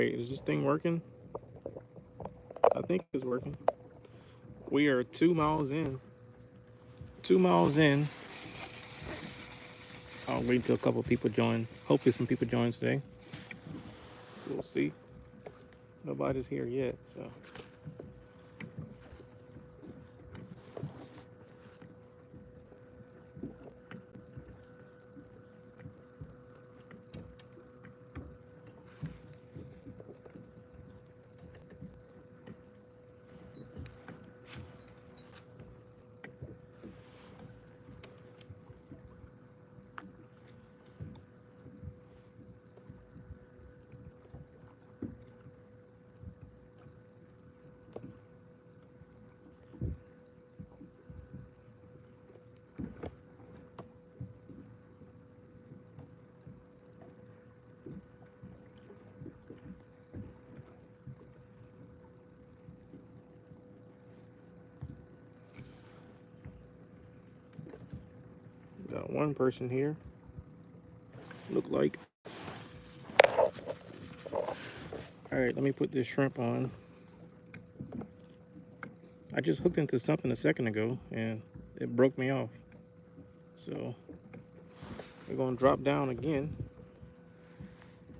right, is this thing working? I think it's working. We are 2 miles in. 2 miles in. I'll wait until a couple people join. Hopefully, some people join today. We'll see. Nobody's here yet, so. Got one person here. Look like. All right, let me put this shrimp on. I just hooked into something a second ago and it broke me off. So we're gonna drop down again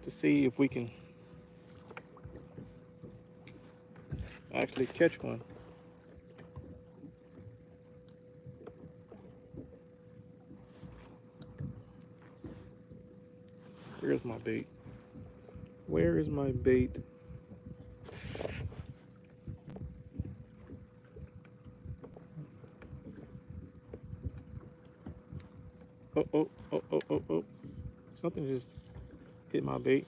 to see if we can actually catch one. Where's my bait? Where is my bait? Oh, oh, oh, oh, oh, oh. Something just hit my bait.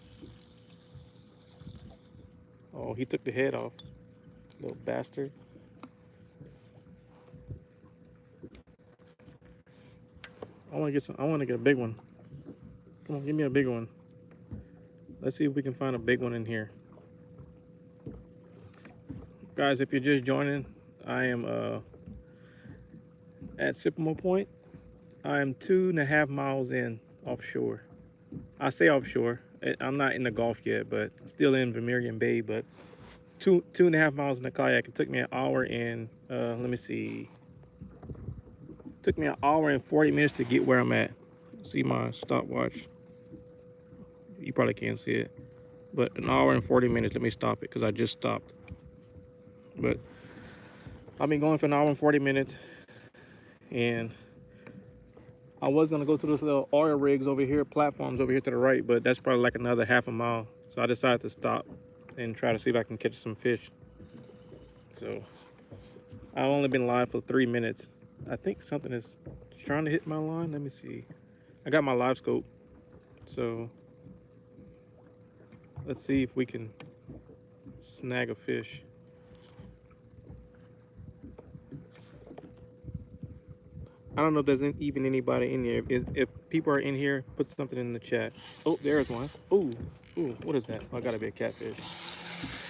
Oh, he took the head off. Little bastard. I wanna get a big one. Come on, give me a big one. Let's see if we can find a big one in here. Guys, if you're just joining, I am at Sycamore Point. I am 2.5 miles in offshore. I say offshore. I'm not in the Gulf yet, but still in Vermilion Bay. But 2.5 miles in the kayak. It took me an hour and let me see. It took me an hour and 40 minutes to get where I'm at. See my stopwatch. You probably can't see it, but an hour and 40 minutes. Let me stop it because I just stopped. But I've been going for an hour and 40 minutes, and I was gonna go to those little oil rigs over here, platforms over here to the right, but that's probably like another half a mile. So I decided to stop and try to see if I can catch some fish. So I've only been live for 3 minutes. I think something is trying to hit my line. Let me see. I got my live scope, so let's see if we can snag a fish. I don't know if there's even anybody in here. If people are in here, put something in the chat. Oh, there's one. Ooh, ooh, what is that? Oh, gotta be a catfish.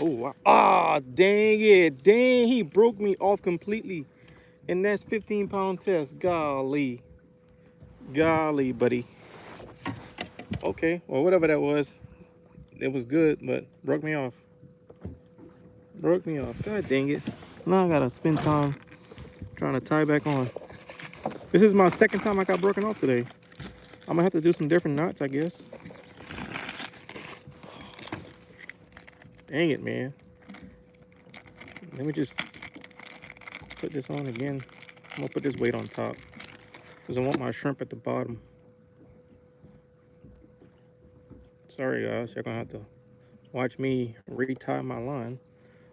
Oh, wow. Ah, dang it. Dang, he broke me off completely. And that's 15-pound test. Golly. Golly, buddy. Okay, well, whatever that was, it was good, but broke me off. Broke me off. God dang it. Now I gotta spend time trying to tie back on. This is my second time I got broken off today. I'm gonna have to do some different knots, I guess. Dang it, man. Let me just put this on again. I'm gonna put this weight on top because I want my shrimp at the bottom. Sorry, guys. You're gonna have to watch me retie my line.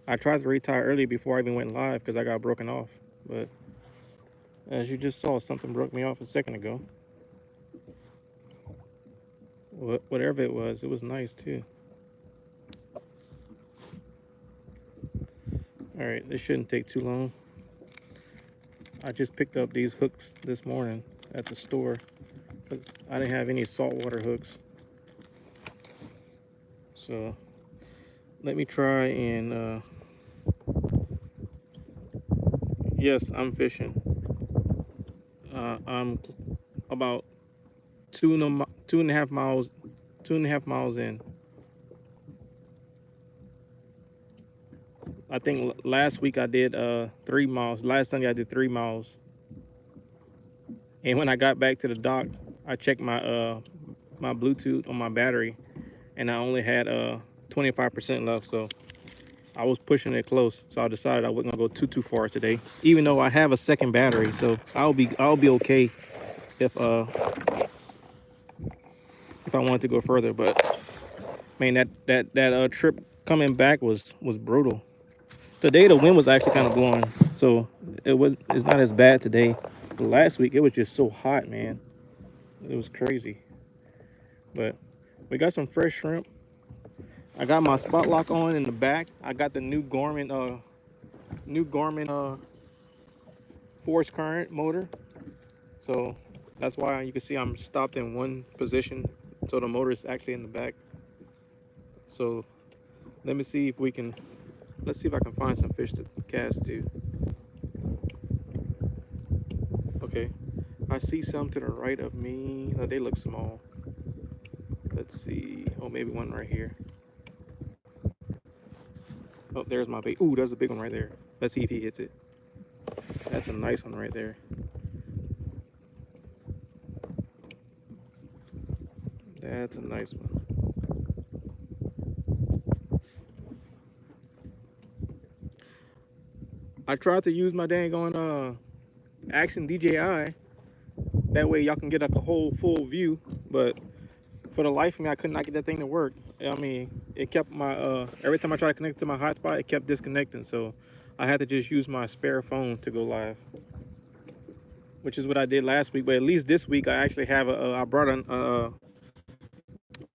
I tried to retie early before I even went live because I got broken off. But as you just saw, something broke me off a second ago. Whatever it was nice too. All right, this shouldn't take too long. I just picked up these hooks this morning at the store. I didn't have any saltwater hooks. So let me try and yes, I'm fishing. I'm about 2.5 miles in. I think last week I did 3 miles. Last Sunday I did 3 miles. And when I got back to the dock, I checked my Bluetooth on my battery, and I only had 25% left. So I was pushing it close. So I decided I wasn't gonna go too far today, even though I have a second battery. So I'll be okay if I wanted to go further. But man, that trip coming back was brutal. Today the wind was actually kind of blowing, so it's not as bad today. But last week it was just so hot, man. It was crazy. But we got some fresh shrimp. I got my spot lock on in the back. I got the new Garmin force current motor. So that's why you can see I'm stopped in one position. So the motor is actually in the back. So let me see if we can, let's see if I can find some fish to cast to. Okay, I see some to the right of me. No, they look small. Let's see. Oh, maybe one right here. Oh, there's my bait. Ooh, there's a big one right there. Let's see if he hits it. That's a nice one right there. That's a nice one. I tried to use my dang on Action DJI. That way y'all can get like a whole full view, but for the life of me, I could not get that thing to work. I mean, it kept my every time I tried to connect to my hotspot, it kept disconnecting. So I had to just use my spare phone to go live, which is what I did last week. But at least this week, I actually have I brought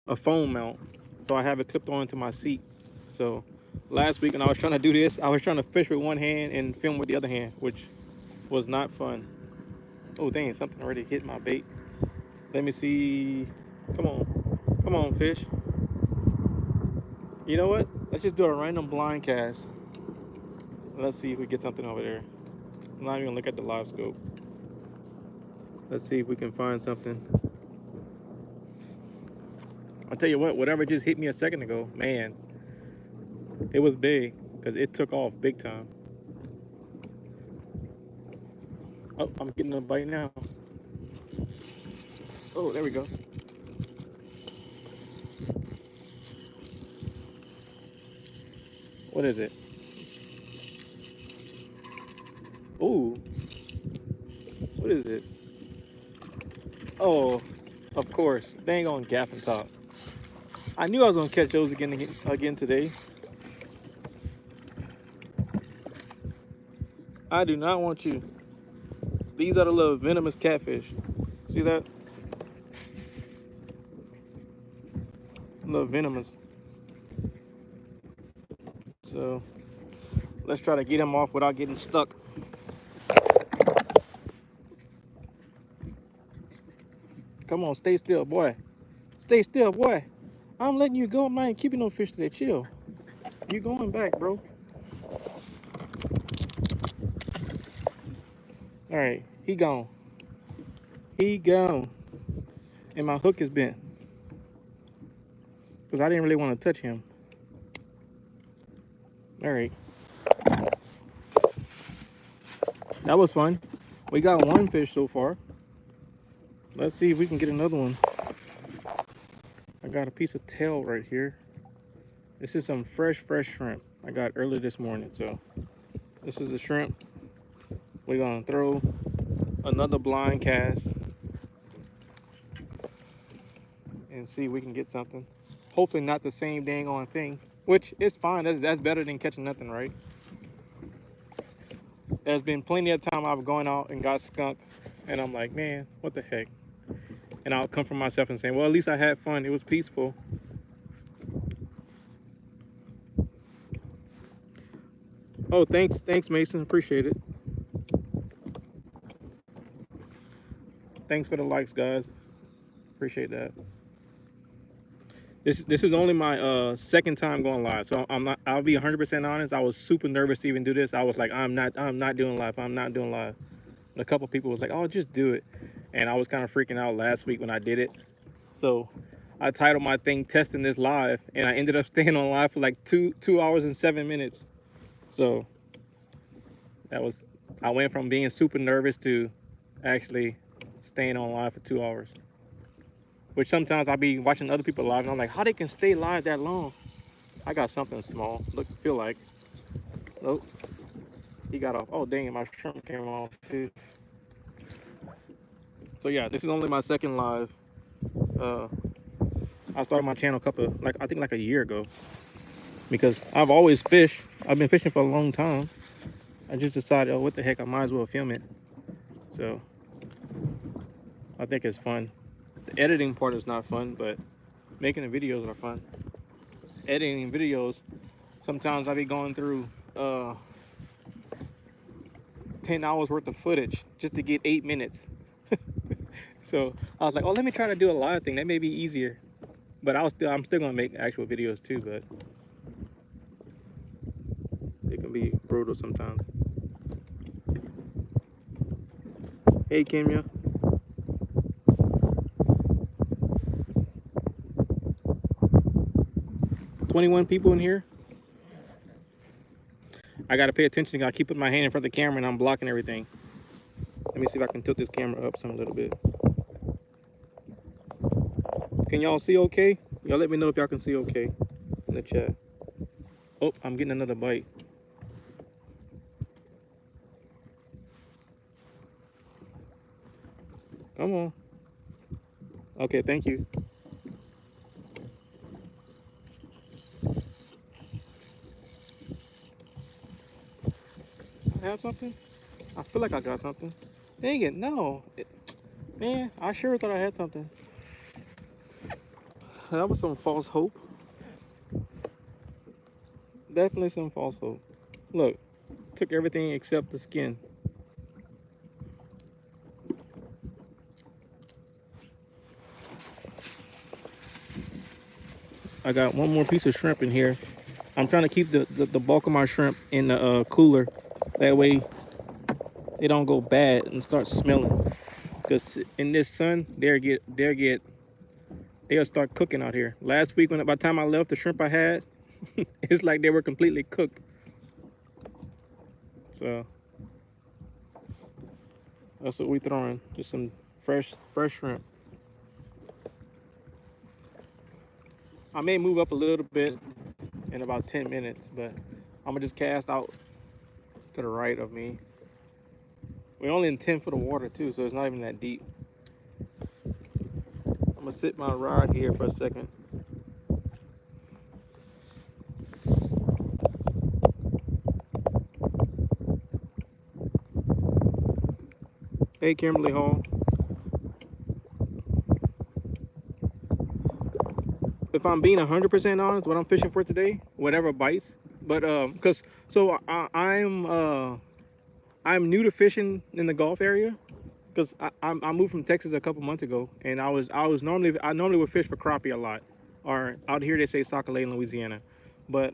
a phone mount, so I have it clipped onto my seat. So last week when I was trying to do this, I was trying to fish with one hand and film with the other hand, which was not fun. Oh dang, something already hit my bait. Let me see. Come on fish. You know what, let's just do a random blind cast. Let's see if we get something over there. Let's not even look at the live scope. Let's see if we can find something. I'll tell you what, whatever just hit me a second ago, man, it was big because it took off big time. Oh, I'm getting a bite now. Oh, there we go. What is it? Ooh, what is this? Oh, of course, dang on gaffing top. I knew I was gonna catch those again today. I do not want you. These are the little venomous catfish. See that? Little venomous. So let's try to get them off without getting stuck. Come on, stay still, boy. Stay still, boy. I'm letting you go. I'm not keeping no fish today. Chill. You going back, bro. All right, he gone. He gone. And my hook is bent because I didn't really want to touch him. All right. That was fun. We got one fish so far. Let's see if we can get another one. I got a piece of tail right here. This is some fresh shrimp I got early this morning. So this is a shrimp. We're gonna throw another blind cast and see if we can get something. Hopefully not the same dang on thing, which is fine. That's better than catching nothing, right? There's been plenty of time I've gone out and got skunked, and I'm like, man, what the heck? And I'll come from myself and say, well, at least I had fun. It was peaceful. Oh, thanks, Mason. Appreciate it. Thanks for the likes, guys. Appreciate that. This is only my second time going live, so I'll be 100% honest. I was super nervous to even do this. I was like, I'm not doing live. I'm not doing live. And a couple people was like, oh, just do it. And I was kind of freaking out last week when I did it. So I titled my thing "Testing This Live," and I ended up staying on live for like two hours and 7 minutes. So that was, I went from being super nervous to actually staying on live for 2 hours. Which sometimes I'll be watching other people live and I'm like, how they can stay live that long? I got something small. Feel like. Nope. He got off. Oh dang it, my shrimp came off too. So yeah, this is only my second live. I started my channel I think like a year ago. Because I've always fished. I've been fishing for a long time. I just decided, oh, what the heck, I might as well film it. So I think it's fun. The editing part is not fun, but making the videos are fun. Editing videos, sometimes I be going through 10 hours worth of footage just to get 8 minutes. So I was like, oh, let me try to do a live thing. That may be easier. But I'm still gonna make actual videos too, but it can be brutal sometimes. Hey, Kimya. 21 people in here. I gotta pay attention. I keep putting my hand in front of the camera and I'm blocking everything. Let me see if I can tilt this camera up some a little bit. Can y'all see okay? Y'all let me know if y'all can see okay in the chat. Oh, I'm getting another bite. Come on. Okay, thank you. I have something? I feel like I got something. Dang it, no. Man, I sure thought I had something. That was some false hope. Definitely some false hope. Look, took everything except the skin. I got one more piece of shrimp in here. I'm trying to keep the bulk of my shrimp in the cooler. That way they don't go bad and start smelling. Because in this sun, they'll start cooking out here. Last week, by the time I left, the shrimp I had, it's like they were completely cooked. So that's what we throwing. Just some fresh shrimp. I may move up a little bit in about 10 minutes, but I'm gonna just cast out to the right of me. We're only in 10 foot of water too, so it's not even that deep. I'm gonna sit my rod here for a second. Hey, Kimberly Hall. If I'm being 100% honest, what I'm fishing for today, whatever bites. But I'm new to fishing in the Gulf area, because I moved from Texas a couple months ago, and I normally would fish for crappie a lot, or out here they say sac-a-lait in Louisiana, but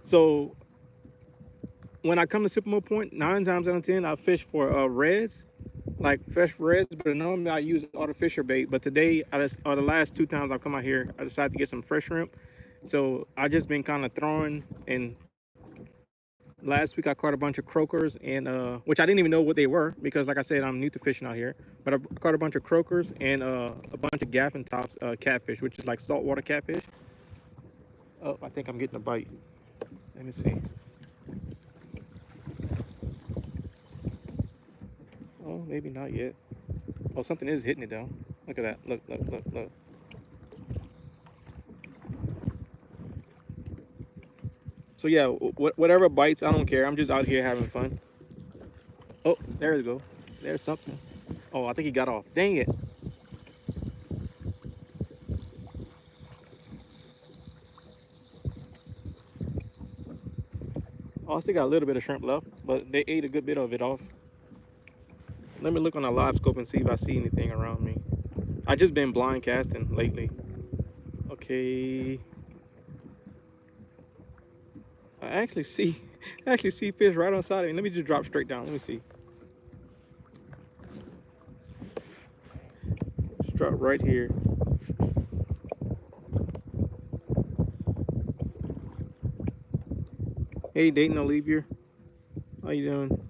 so when I come to Sycamore Point, 9 times out of 10 I fish for reds, like fresh reds, but normally I use artificial bait. But today, or the last 2 times I've come out here, I decided to get some fresh shrimp. So I just been kind of throwing, and last week I caught a bunch of croakers, and which I didn't even know what they were, because like I said, I'm new to fishing out here. But I caught a bunch of croakers and a bunch of gaffin tops catfish, which is like saltwater catfish. Oh, I think I'm getting a bite. Let me see. Oh, maybe not yet. Oh, something is hitting it though. Look at that. Look. So yeah, whatever bites, I don't care. I'm just out here having fun. Oh, there we go. There's something. Oh, I think he got off. Dang it. Oh, I still got a little bit of shrimp left, but they ate a good bit of it off. Let me look on the live scope and see if I see anything around me. I just been blind casting lately. Okay. I actually see fish right on side of me. Let me just drop straight down. Let me see. Just drop right here. Hey, Dayton Olivier. How you doing?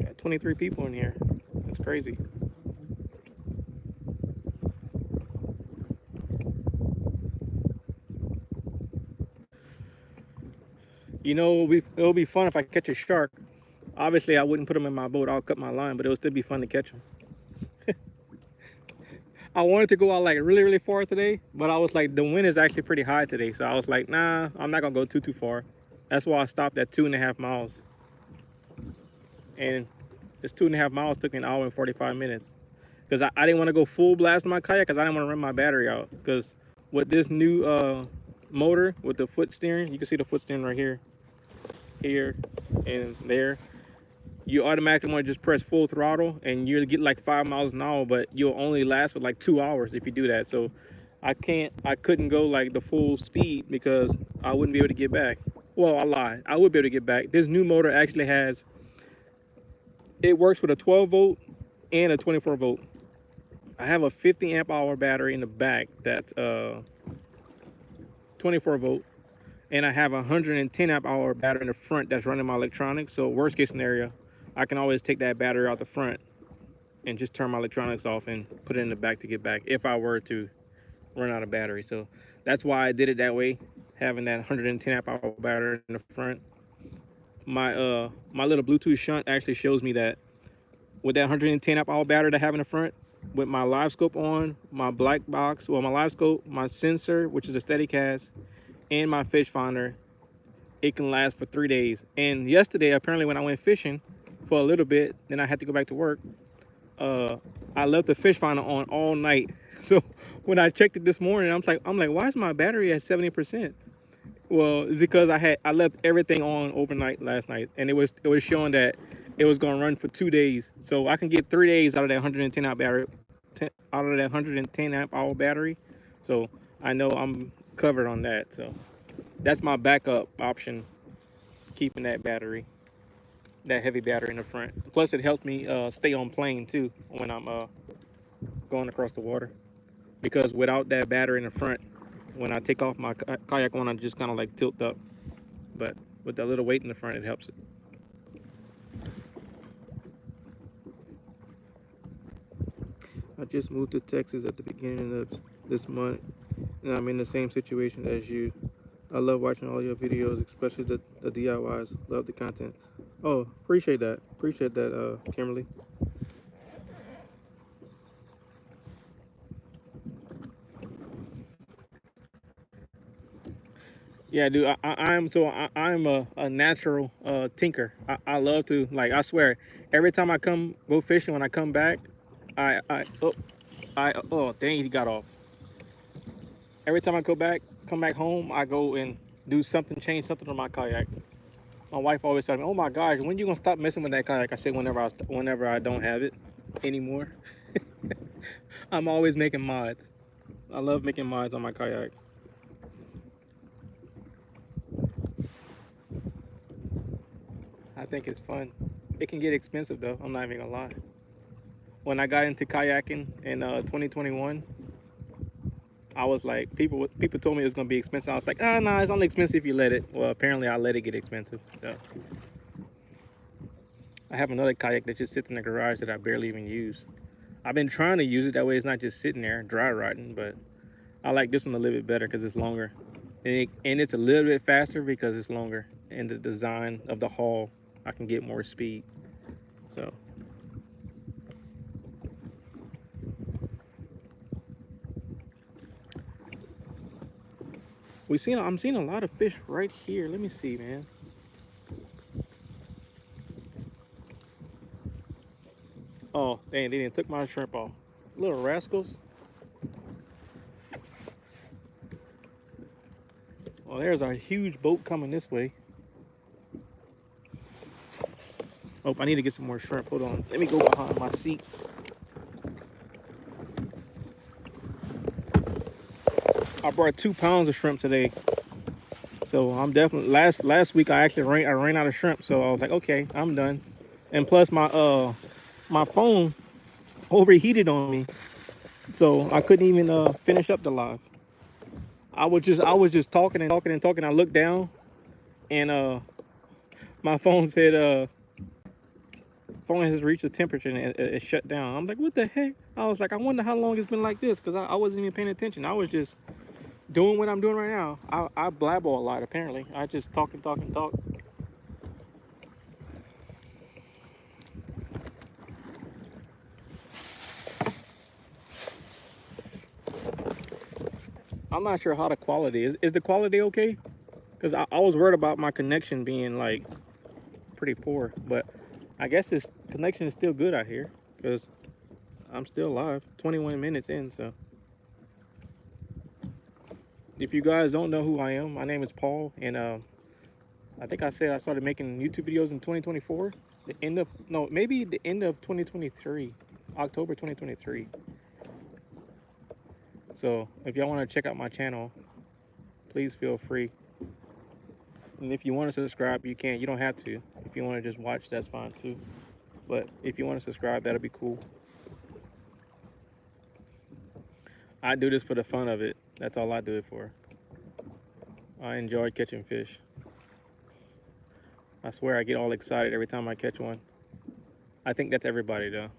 Got 23 people in here. That's crazy. You know, it'll be fun if I catch a shark. Obviously, I wouldn't put them in my boat. I'll cut my line, but it would still be fun to catch them. I wanted to go out like really, really far today, but I was like, the wind is actually pretty high today. So I was like, nah, I'm not gonna go too far. That's why I stopped at 2.5 miles. And this 2.5 miles took me an hour and 45 minutes. Because I didn't want to go full blast on my kayak because I didn't want to run my battery out. Because with this new motor with the foot steering, you can see the foot steering right here, and there. You automatically want to just press full throttle and you'll get like 5 miles an hour, but you'll only last for like 2 hours if you do that. So I couldn't go like the full speed because I wouldn't be able to get back. Well, I lied. I would be able to get back. This new motor actually it works with a 12 volt and a 24 volt. I have a 50 amp hour battery in the back that's 24 volt, and I have a 110 amp hour battery in the front that's running my electronics. So worst case scenario, I can always take that battery out the front and just turn my electronics off and put it in the back to get back if I were to run out of battery. So that's why I did it that way, having that 110 amp hour battery in the front. My little Bluetooth shunt actually shows me that with that 110 amp hour battery that I have in the front, with my live scope on, my black box, well, my live scope, my sensor, which is a Steadicast, and my fish finder, it can last for 3 days. And yesterday, apparently, when I went fishing for a little bit, then I had to go back to work. I left the fish finder on all night. So when I checked it this morning, I'm like, why is my battery at 70%? Well, it's because I left everything on overnight last night, and it was showing that it was gonna run for 2 days. So I can get 3 days out of that 110 amp battery, out of that 110 amp hour battery. So I know I'm covered on that. So that's my backup option, keeping that battery, that heavy battery in the front. Plus, it helps me stay on plane too when I'm going across the water. Because without that battery in the front, when I take off my kayak on, I just kind of like tilt up. But with that little weight in the front, it helps it. I just moved to Texas at the beginning of this month, and I'm in the same situation as you. I love watching all your videos, especially the DIYs. Love the content. Oh, appreciate that. Appreciate that, Kimberly. Yeah, dude. I'm a natural tinker. I love to, like, I swear, every time I go fishing, when I come back, oh dang, he got off. Every time I come back home, I go and do something, change something on my kayak. My wife always tells me, "Oh my gosh, when you gonna stop messing with that kayak?" I say, whenever I don't have it anymore." I'm always making mods. I love making mods on my kayak. I think it's fun. It can get expensive though. I'm not even gonna lie. When I got into kayaking in 2021, I was like, people told me it was gonna be expensive. I was like, oh no, it's only expensive if you let it. Well, apparently I let it get expensive. So I have another kayak that just sits in the garage that I barely even use. I've been trying to use it that way it's not just sitting there dry rotting, but I like this one a little bit better because it's longer, and it's a little bit faster because it's longer. And the design of the hull, I can get more speed. So I'm seeing a lot of fish right here. Let me see, man. Oh, dang, they didn't took my shrimp off. Little rascals. Oh, there's a huge boat coming this way. Oh, I need to get some more shrimp. Hold on. Let me go behind my seat. I brought 2 pounds of shrimp today. So I'm definitely last week I actually ran out of shrimp. So I was like, okay, I'm done. And plus my phone overheated on me. So I couldn't even finish up the live. I was just talking and talking and talking. I looked down and my phone said phone has reached a temperature and it shut down. I'm like, what the heck? I was like, I wonder how long it's been like this because I wasn't even paying attention. I was just doing what I'm doing right now. I blabber a lot apparently. I just talk and talk and talk. I'm not sure how the quality is. Is the quality okay? Because I was worried about my connection being like pretty poor, but I guess this connection is still good out here because I'm still live. 21 minutes in, so if you guys don't know who I am, my name is Paul, and I think I said I started making YouTube videos in 2024. The end of no, maybe the end of 2023, October 2023. So if y'all want to check out my channel, please feel free. And if you want to subscribe, you can. You don't have to. If you want to just watch, that's fine too. But if you want to subscribe, that'll be cool. I do this for the fun of it. That's all I do it for. I enjoy catching fish. I swear I get all excited every time I catch one. I think that's everybody though.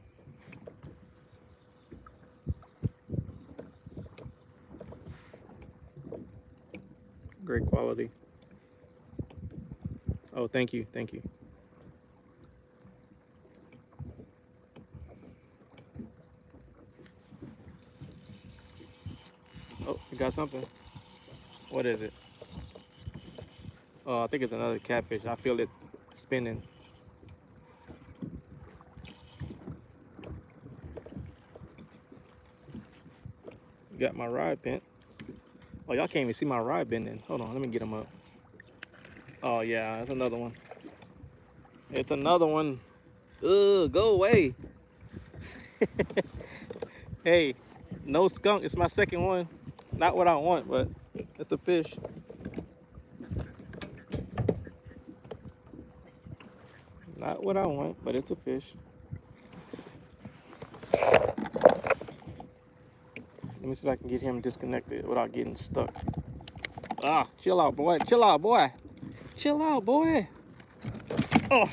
Great quality. Oh, thank you. Thank you. Oh, you got something. What is it? Oh, I think it's another catfish. I feel it spinning. Got my rod bent. Oh, y'all can't even see my rod bending. Hold on, let me get him up. Oh yeah, that's another one. It's another one. Ugh, go away. Hey, no skunk. It's my second one. Not what I want, but it's a fish. Not what I want, but it's a fish. Let me see if I can get him disconnected without getting stuck. Ah, chill out, boy. Chill out, boy. Chill out, boy. Oh,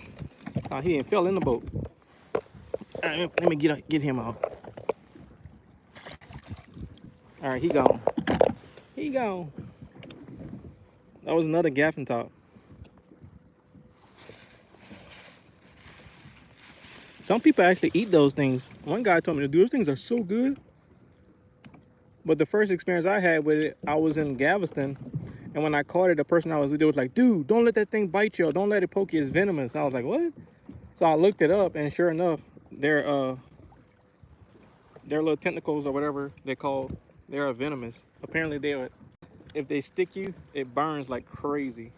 oh he ain't fell in the boat. All right, let me get him out. All right, he gone. He gone. That was another gaffing top. Some people actually eat those things. One guy told me, dude, those things are so good. But the first experience I had with it, I was in Galveston, and when I caught it, the person I was with was like, dude, don't let that thing bite you. Don't let it poke you. It's venomous. And I was like, what? So I looked it up, and sure enough, their little tentacles or whatever they call, they're venomous. Apparently, if they stick you, it burns like crazy.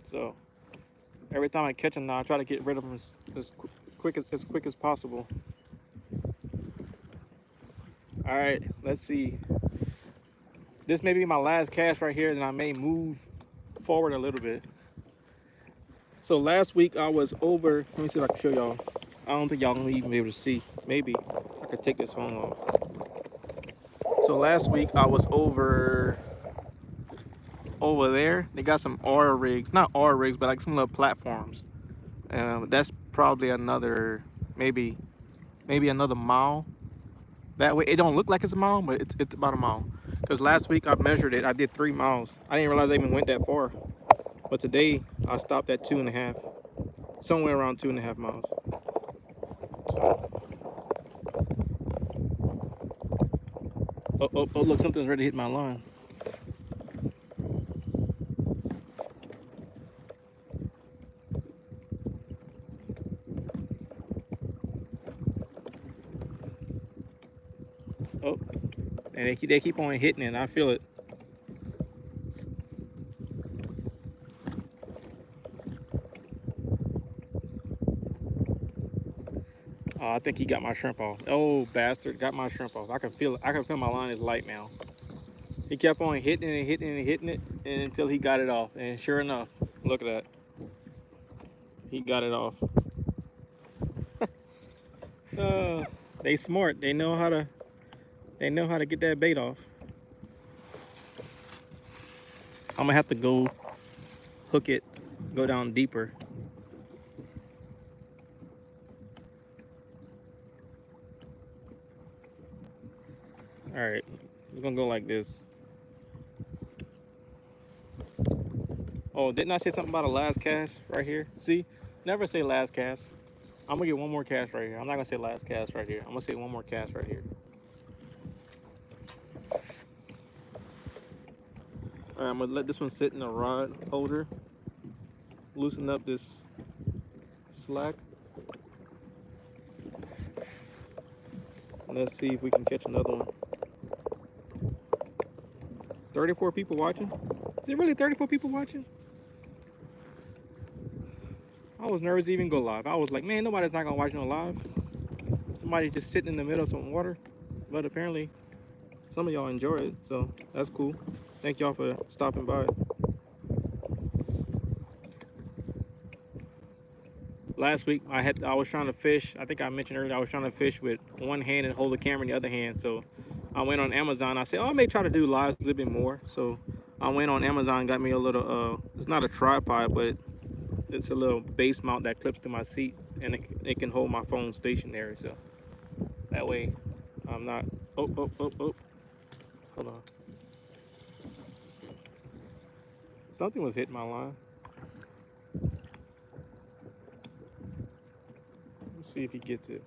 So every time I catch them now, I try to get rid of them as quick as possible. All right, let's see. This may be my last cast right here, and I may move forward a little bit. So last week I was over. Let me see if I can show y'all. I don't think y'all gonna even be able to see. Maybe I could take this phone off. So last week I was over there. They got some oil rigs, not oil rigs, but like some little platforms. That's probably another maybe another mile. That way it don't look like it's a mile, but it's about a mile. Because last week I measured it. I did 3 miles. I didn't realize I even went that far. But today I stopped at 2.5, somewhere around 2.5 miles. So, oh, look, something's ready to hit my line. Oh, and they keep on hitting it. I feel it. Oh, I think he got my shrimp off. Oh, bastard, got my shrimp off. I can feel it. I can feel my line is light now. He kept on hitting it and hitting it and hitting it until he got it off. And sure enough, look at that. He got it off. They smart. They know how to get that bait off. I'm gonna have to go hook it, go down deeper. All right, we're gonna go like this. Oh, didn't I say something about a last cast right here? See, never say last cast. I'm gonna get one more cast right here. I'm not gonna say last cast right here. I'm gonna say one more cast right here. All right, I'm gonna let this one sit in the rod holder. Loosen up this slack. Let's see if we can catch another one. 34 people watching? Is it really 34 people watching? I was nervous to even go live. I was like, man, nobody's not gonna watch no live. Somebody just sitting in the middle of some water. But apparently, some of y'all enjoy it, so that's cool. Thank y'all for stopping by. Last week, I was trying to fish. I think I mentioned earlier, I was trying to fish with one hand and hold the camera in the other hand. So I went on Amazon. I said, oh, I may try to do lives a little bit more. So I went on Amazon and got me a little, it's not a tripod, but it's a little base mount that clips to my seat, and it can hold my phone stationary. So that way I'm not, oh, hold on. Something was hitting my line. Let's see if he gets it.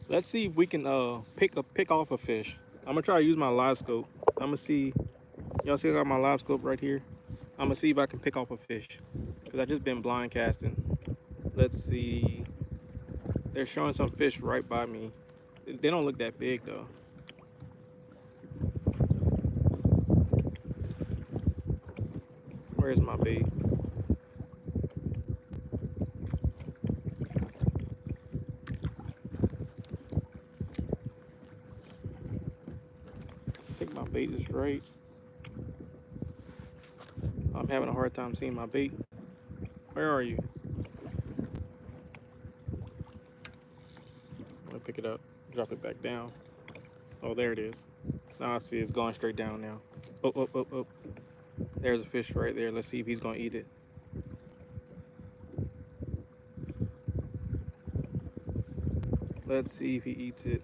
Let's see if we can pick off a fish. I'm gonna try to use my live scope. I'm gonna see. Y'all see I got my live scope right here. I'm gonna see if I can pick off a fish, because I just been blind casting. Let's see. They're showing some fish right by me. They don't look that big though. Where's my bait? I think my bait is right. I'm having a hard time seeing my bait. Where are you? I'm gonna pick it up, drop it back down. Oh, there it is. Now I see it's going straight down now. Oh. There's a fish right there. Let's see if he's gonna eat it. Let's see if he eats it.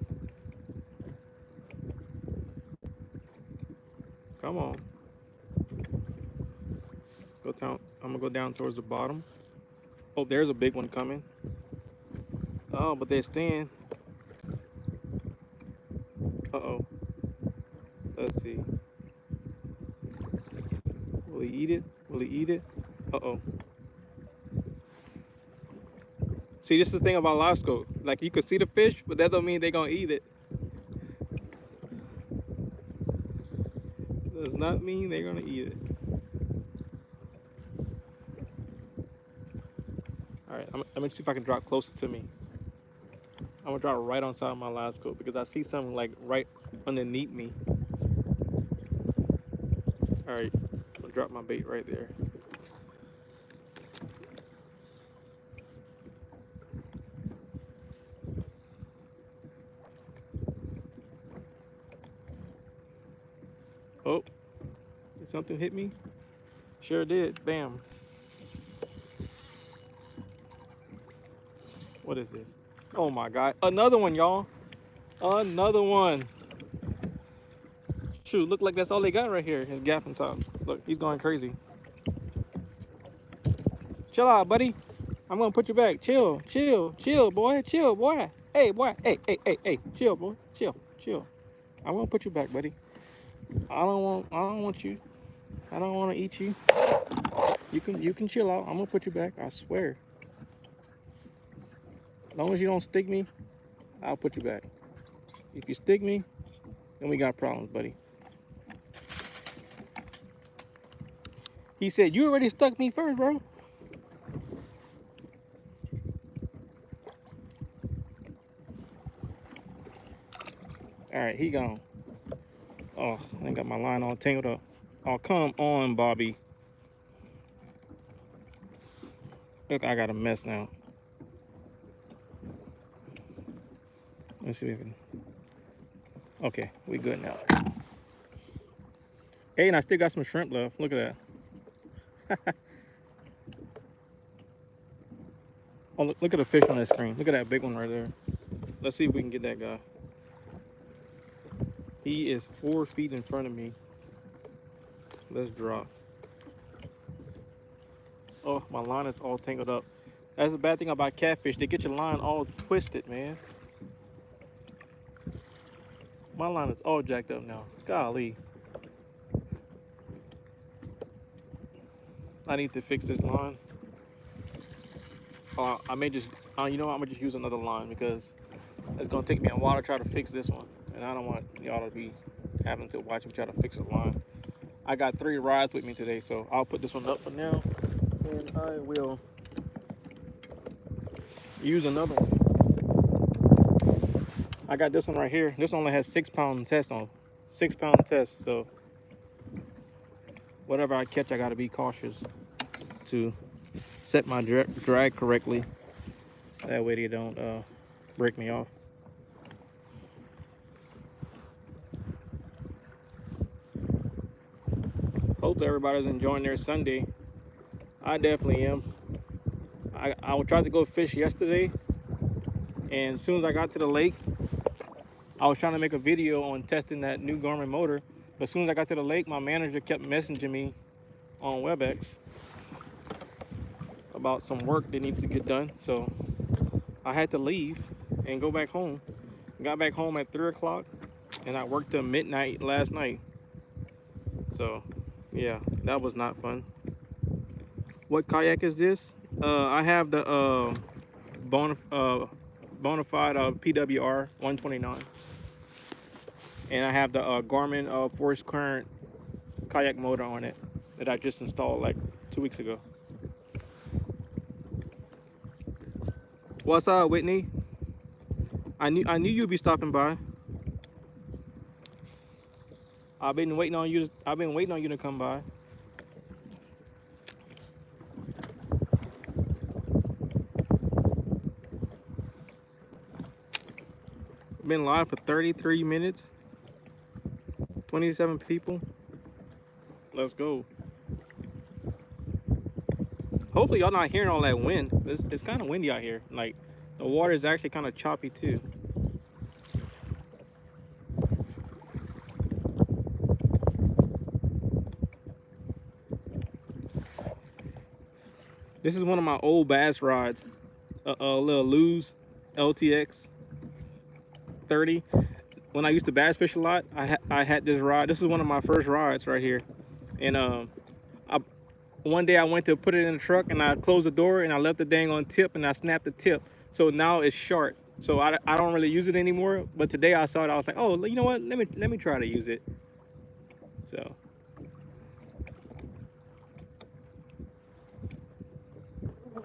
Come on. Go down. I'm gonna go down towards the bottom. Oh, there's a big one coming. Oh, but they're staying. Uh-oh. Let's see. Will he eat it? Will he eat it? Uh-oh. See, this is the thing about live scope. Like, you could see the fish, but that don't mean they're gonna eat it. Does not mean they're gonna eat it. All right, let me see if I can drop closer to me. I'm gonna drop right on side of my live scope because I see something like right underneath me. All right, I'm gonna drop my bait right there. Oh, did something hit me? Sure did. Bam. What is this? Oh my God. Another one, y'all. Another one. Shoot, look like that's all they got right here. His gaffing top. Look, he's going crazy. Chill out, buddy. I'm gonna put you back. Chill, boy. Chill, boy. Hey, boy. Hey. Chill, boy. Chill. I'm gonna put you back, buddy. I don't want you. I don't want to eat you. You can chill out. I'm gonna put you back. I swear. As long as you don't stick me, I'll put you back. If you stick me, then we got problems, buddy. He said, you already stuck me first, bro. All right, he gone. Oh, I got my line all tangled up. Oh, come on, Bobby. Look, I got a mess now. Let's see if we can. Okay, we good now. Hey, and I still got some shrimp left. Look at that. Oh, look at the fish on that screen. Look at that big one right there. Let's see if we can get that guy. He is 4 feet in front of me. Let's drop. Oh, my line is all tangled up. That's the bad thing about catfish. They get your line all twisted, man. My line is all jacked up now. Golly. I need to fix this line. I may just, you know what? I'm going to just use another line because it's going to take me a while to try to fix this one. And I don't want y'all to be having to watch me try to fix the line. I got 3 rods with me today, so I'll put this one up for now. And I will use another one. I got this one right here. This one only has 6 pound test on. 6 pound test, so whatever I catch, I gotta be cautious to set my drag correctly. That way they don't break me off. Hopefully everybody's enjoying their Sunday. I definitely am. I tried to go fish yesterday, and as soon as I got to the lake, I was trying to make a video on testing that new Garmin motor. But as soon as I got to the lake, my manager kept messaging me on WebEx about some work that needs to get done. So I had to leave and go back home. Got back home at 3 o'clock, and I worked till midnight last night. So yeah, that was not fun. What kayak is this? I have the Bonafide PWR 129, and I have the Garmin Force Current kayak motor on it that I just installed like 2 weeks ago. What's up, Whitney? I knew you'd be stopping by. I've been waiting on you to come by. Been live for 33 minutes. 27 people. Let's go. Hopefully y'all not hearing all that wind. It's kind of windy out here. Like the water is actually kind of choppy too. This is one of my old bass rods. A little Lew's LTX 30. When I used to bass fish a lot, I had this rod. This is one of my first rods right here. And one day I went to put it in the truck and I closed the door and I left the dang on tip and I snapped the tip. So now it's short. So I don't really use it anymore. But today I saw it, I was like, oh, you know what? Let me try to use it. So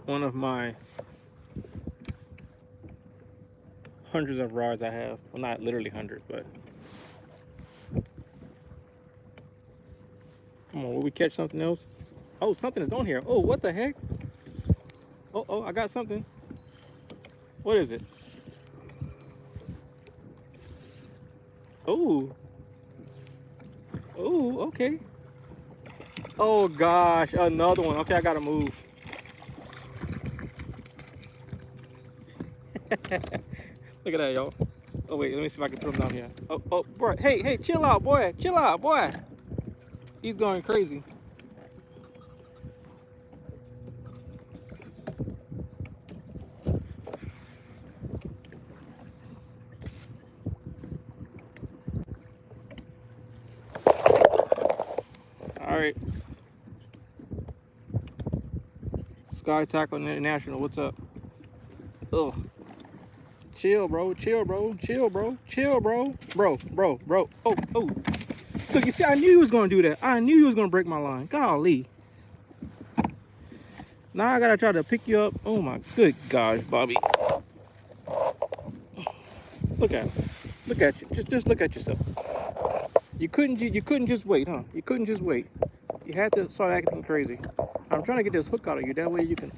one of my hundreds of rods I have. Well, not literally hundreds, but come on, will we catch something else? Oh, something is on here. Oh, what the heck? Oh, I got something. What is it? Oh. Oh, okay. Oh gosh, another one. Okay, I gotta move. Look at that, y'all. Oh wait, let me see if I can put him down here. Oh, bro. Hey, chill out, boy. Chill out, boy. He's going crazy. All right. Sky Tackle International, what's up? Ugh. Chill, bro. Chill, bro. Chill, bro. Chill, bro. Bro. Oh. Look, you see, I knew he was going to do that. I knew he was going to break my line. Golly. Now I got to try to pick you up. Oh, my good gosh, Bobby. Look at him. Look at you. Just look at yourself. You couldn't just wait, huh? You couldn't just wait. You had to start acting crazy. I'm trying to get this hook out of you. That way you can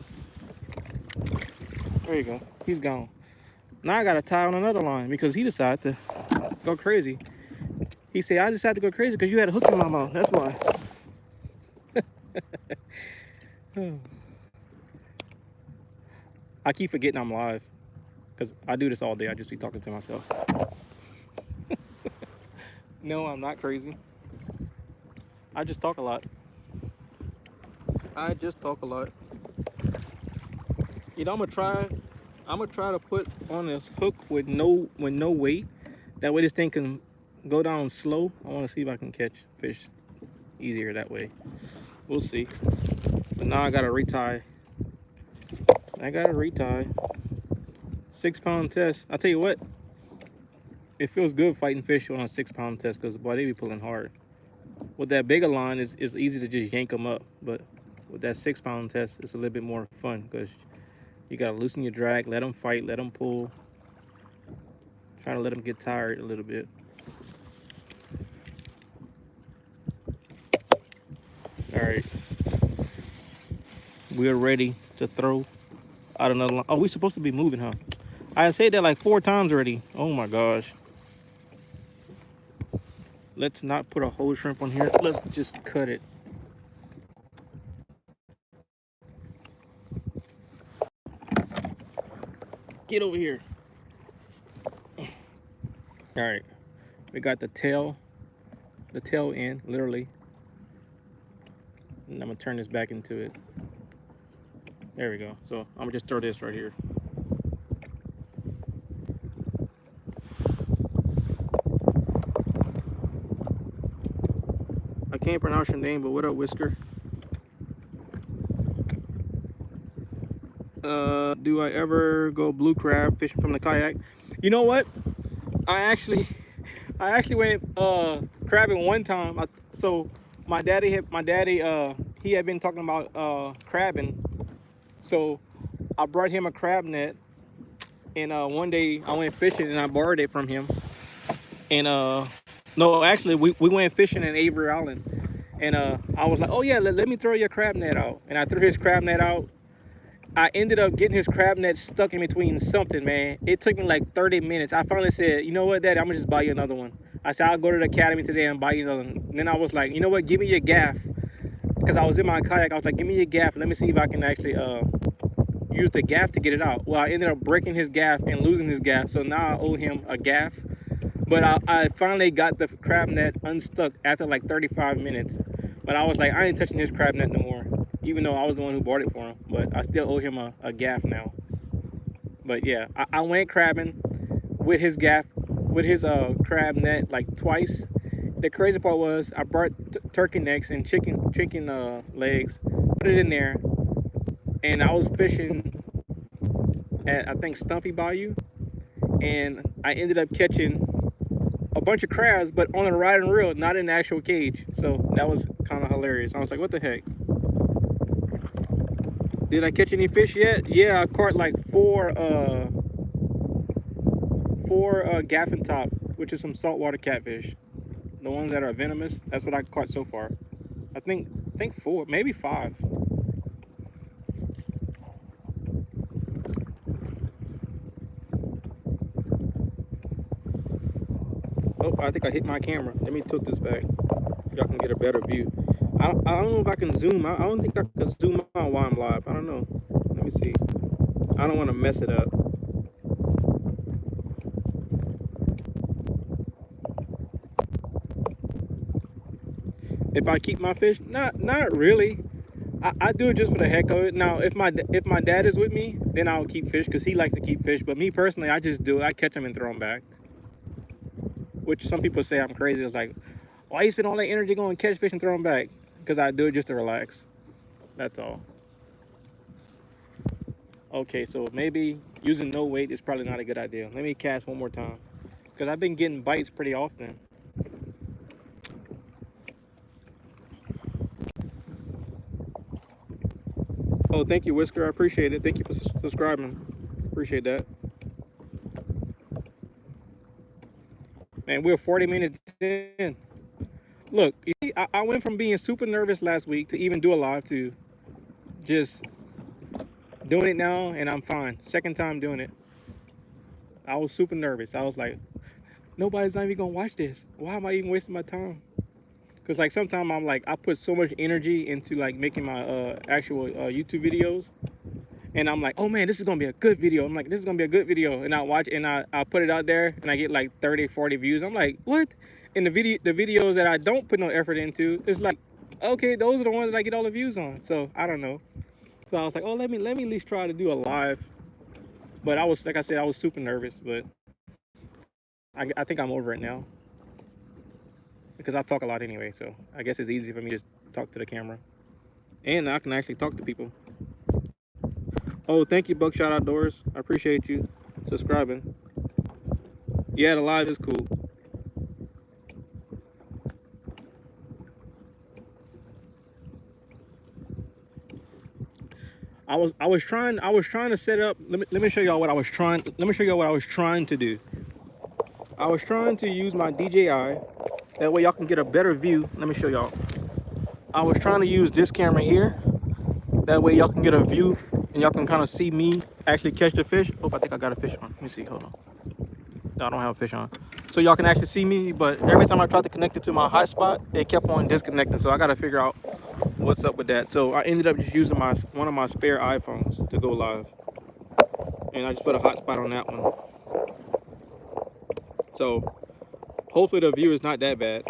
There you go. He's gone. Now I gotta tie on another line because he decided to go crazy. He said, I decided to go crazy because you had a hook in my mouth. That's why. I keep forgetting I'm live because I do this all day. I just be talking to myself. No, I'm not crazy. I just talk a lot. I just talk a lot. You know, I'm gonna try to put on this hook with no weight. That way this thing can go down slow. I want to see if I can catch fish easier that way. We'll see. But now I gotta retie. 6-pound test. I'll tell you what, it feels good fighting fish on a 6-pound test because boy, they be pulling hard. With that bigger line, it's easy to just yank them up. But with that 6-pound test, it's a little bit more fun because you gotta loosen your drag, let them fight, let them pull. Trying to let them get tired a little bit. All right, we're ready to throw out another line. Oh, we're supposed to be moving, huh? I said that like 4 times already. Oh my gosh. Let's not put a whole shrimp on here. Let's just cut it. Get over here. All right, we got the tail end, literally. And I'm gonna turn this back into it. There we go. So I'm gonna just throw this right here. I can't pronounce your name, but what up, Whisker? Do I ever go blue crab fishing from the kayak? You know what? I actually went crabbing one time. So my daddy he had been talking about crabbing. So I brought him a crab net, and one day I went fishing and I borrowed it from him. And no, actually we went fishing in Avery Island, and I was like, oh yeah, let me throw your crab net out, and I threw his crab net out. I ended up getting his crab net stuck in between something, man. It took me like 30 minutes. I finally said, you know what, Daddy, I'm gonna just buy you another one. I said, I'll go to the academy today and buy you another one. And then I was like, you know what, give me your gaff. Because I was in my kayak, I was like, give me your gaff. Let me see if I can actually use the gaff to get it out. Well, I ended up breaking his gaff and losing his gaff. So now I owe him a gaff. But I finally got the crab net unstuck after like 35 minutes. But I was like, I ain't touching his crab net no more. Even though I was the one who bought it for him. But I still owe him a gaff now. But yeah, I went crabbing with his gaff, with his crab net like twice. The crazy part was I brought turkey necks and chicken legs, put it in there, and I was fishing at I think Stumpy Bayou, and I ended up catching a bunch of crabs, but on a rod and reel, not in the actual cage. So that was kind of hilarious. I was like, what the heck? Did I catch any fish yet? Yeah, I caught like four gaffin top, which is some saltwater catfish. The ones that are venomous. That's what I caught so far. I think 4, maybe 5. Oh, I think I hit my camera. Let me tilt this back. Y'all can get a better view. I don't know if I can zoom. I don't think I can zoom out while I'm live. I don't know. Let me see. I don't want to mess it up. If I keep my fish, not really. I do it just for the heck of it. Now, if my dad is with me, then I'll keep fish because he likes to keep fish. But me personally, I just do it. I catch them and throw them back. Which some people say I'm crazy. It's like, why you spend all that energy going to catch fish and throw them back? Because I do it just to relax. That's all. Okay, so maybe using no weight is probably not a good idea. Let me cast one more time. Because I've been getting bites pretty often. Oh, thank you, Whisker. I appreciate it. Thank you for subscribing. Appreciate that. Man, we're 40 minutes in. Look, I went from being super nervous last week to even do a live to just doing it now, and I'm fine. Second time doing it. I was super nervous. I was like, nobody's not even gonna watch this. Why am I even wasting my time? Because like sometimes I'm like, I put so much energy into like making my actual YouTube videos, and I'm like, oh man, this is gonna be a good video. I'm like, this is gonna be a good video, and I watch and I put it out there, and I get like 30, 40 views. I'm like, what? And the videos that I don't put no effort into, it's like, okay, those are the ones that I get all the views on. So I don't know. So I was like, oh, let me at least try to do a live. But I was, like I said, I was super nervous, but I think I'm over it now because I talk a lot anyway. So I guess it's easy for me to just talk to the camera, and I can actually talk to people. Oh, thank you, Buckshot Outdoors. I appreciate you subscribing. Yeah, the live is cool. I was trying to set up. Let me show y'all what I was trying. Let me show y'all what I was trying to do. I was trying to use my DJI. That way y'all can get a better view. Let me show y'all. I was trying to use this camera here. That way y'all can get a view and y'all can kind of see me actually catch the fish. Oh, I think I got a fish on. Let me see. Hold on. No, I don't have a fish on. So y'all can actually see me, but every time I tried to connect it to my hotspot, it kept on disconnecting. So I got to figure out what's up with that. So I ended up just using one of my spare iPhones to go live, and I just put a hotspot on that one. So hopefully the view is not that bad.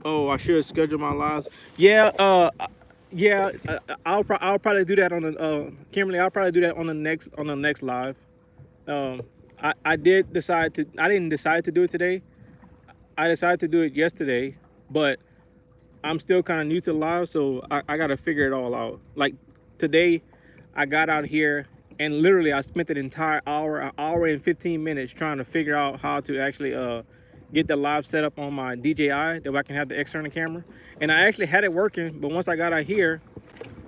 Oh, I should schedule my lives. Yeah, yeah. I'll probably do that on the Kimberly. I'll probably do that on the next live. I did decide to. I didn't decide to do it today. I decided to do it yesterday, but I'm still kind of new to live, so I got to figure it all out. Like today, I got out here and literally I spent an entire an hour and 15 minutes trying to figure out how to actually get the live set up on my DJI that way I can have the external camera. And I actually had it working, but once I got out here,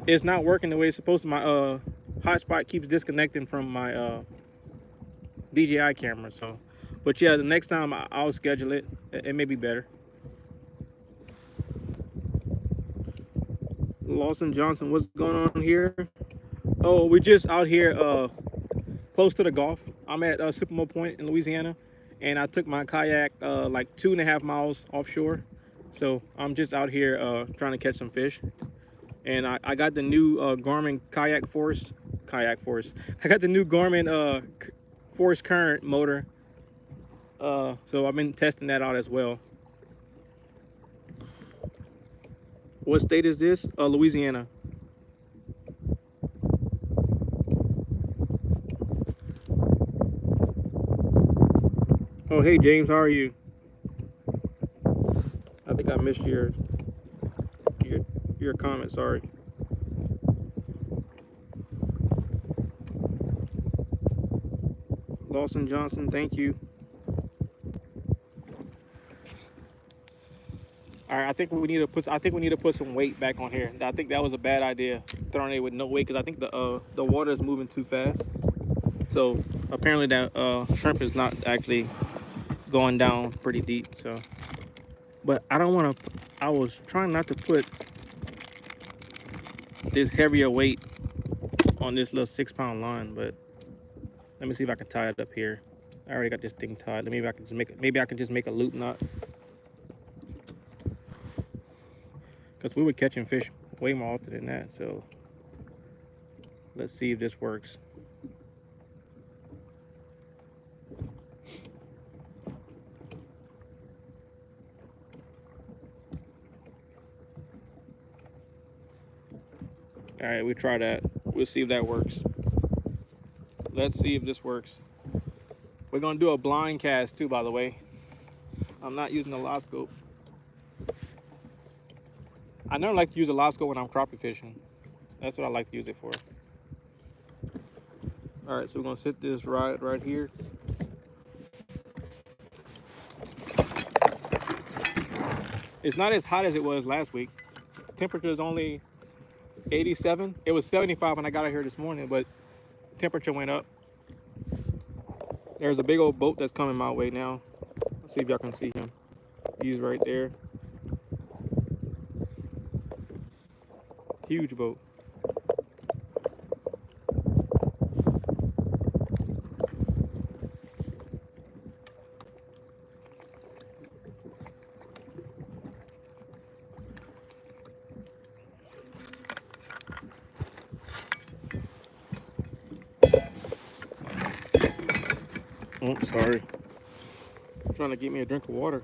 it's not working the way it's supposed to. My hotspot keeps disconnecting from my DJI camera. So, but yeah, the next time I'll schedule it. It may be better. Lawson Johnson, what's going on here? Oh, we're just out here close to the Gulf. I'm at Sycamore Point in Louisiana, and I took my kayak like 2.5 miles offshore. So I'm just out here trying to catch some fish. And I got the new Garmin Kayak Force. I got the new Garmin Force Current motor. So I've been testing that out as well. What state is this? Louisiana. Oh, hey James, how are you? I think I missed your comment. Sorry. Lawson Johnson, thank you. All right, I think we need to put some weight back on here. I think that was a bad idea, throwing it with no weight, because I think the water is moving too fast. So apparently that shrimp is not actually going down pretty deep. So, but I don't want to. I was trying not to put this heavier weight on this little 6-pound line, but let me see if I can tie it up here. I already got this thing tied. Maybe I can just make a loop knot. Because we were catching fish way more often than that. So let's see if this works. All right, we try that. We'll see if that works. Let's see if this works. We're gonna do a blind cast too, by the way. I'm not using the live scope. I never like to use a live scope when I'm crappie fishing. That's what I like to use it for. All right, so we're gonna set this right here. It's not as hot as it was last week. The temperature is only 87. It was 75 when I got out here this morning, but temperature went up. There's a big old boat that's coming my way now. Let's see if y'all can see him. He's right there. Huge boat. Oh, sorry. I'm trying to get me a drink of water.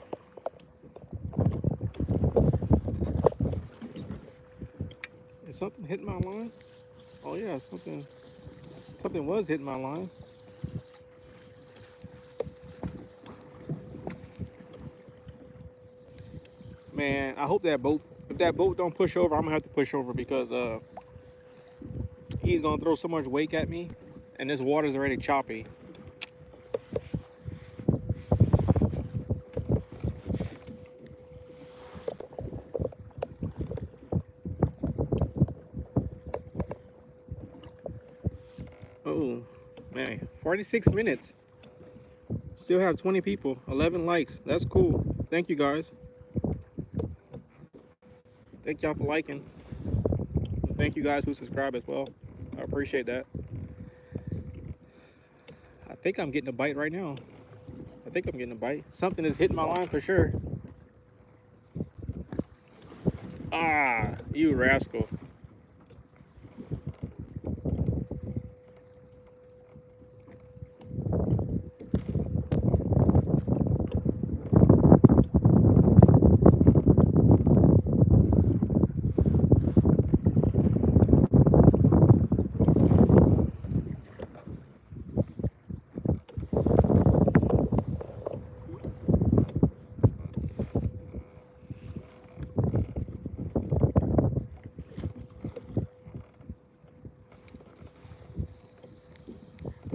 Is something hitting my line? Oh yeah, something was hitting my line. Man, I hope that boat, if that boat don't push over, I'm gonna have to push over because he's gonna throw so much wake at me, and this water's already choppy. Oh man, 46 minutes. Still have 20 people, 11 likes. That's cool. Thank you guys. Thank y'all for liking. And thank you guys who subscribe as well. I appreciate that. I think I'm getting a bite right now. I think I'm getting a bite. Something is hitting my line for sure. Ah, you rascal.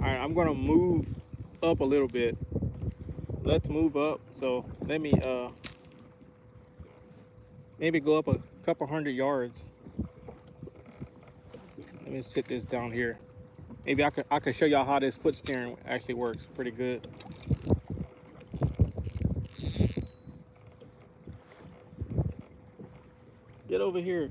All right, I'm gonna move up a little bit. Let's move up. So let me maybe go up a couple 100 yards. Let me sit this down here. Maybe I could show y'all how this foot steering actually works pretty good. Get over here.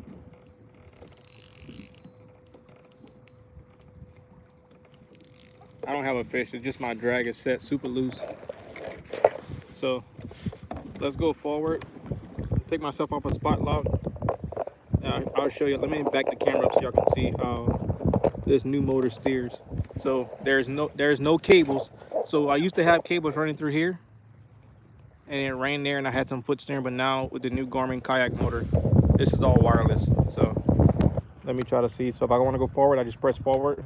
I don't have a fish, it's just my drag is set super loose. So let's go forward. Take myself off a spot lock. I'll show you. Let me back the camera up so y'all can see how this new motor steers. So there's no cables. So I used to have cables running through here, and it ran there, and I had some foot steering. But now with the new Garmin kayak motor, this is all wireless. So let me try to see. So if I want to go forward, I just press forward,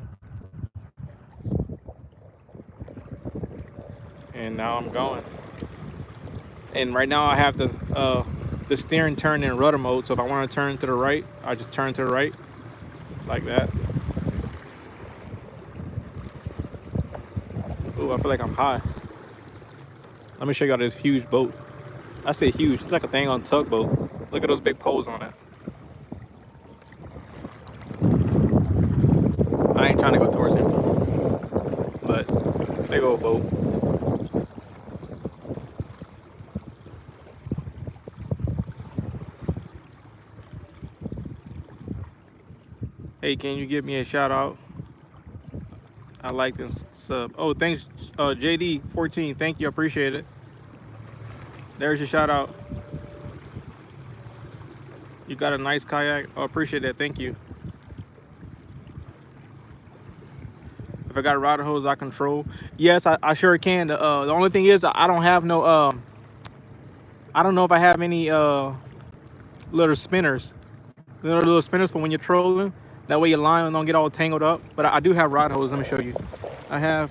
and now I'm going. And right now I have the steering turned in rudder mode. So if I want to turn to the right, I just turn to the right like that. Ooh, I feel like I'm high. Let me show y'all this huge boat. I say huge, it's like a thing on tugboat. Look at those big poles on it. I ain't trying to go towards him, but big old boat. Hey, can you give me a shout out? I like this sub. Oh, thanks, JD14. Thank you, appreciate it. There's your shout out. You got a nice kayak. Oh, appreciate that. Thank you. If I got a rod hose I control, yes, I sure can. The only thing is I don't have no I don't know if I have any little spinners, little spinners for when you're trolling. That way your line don't get all tangled up. But I do have rod hose. Let me show you. I have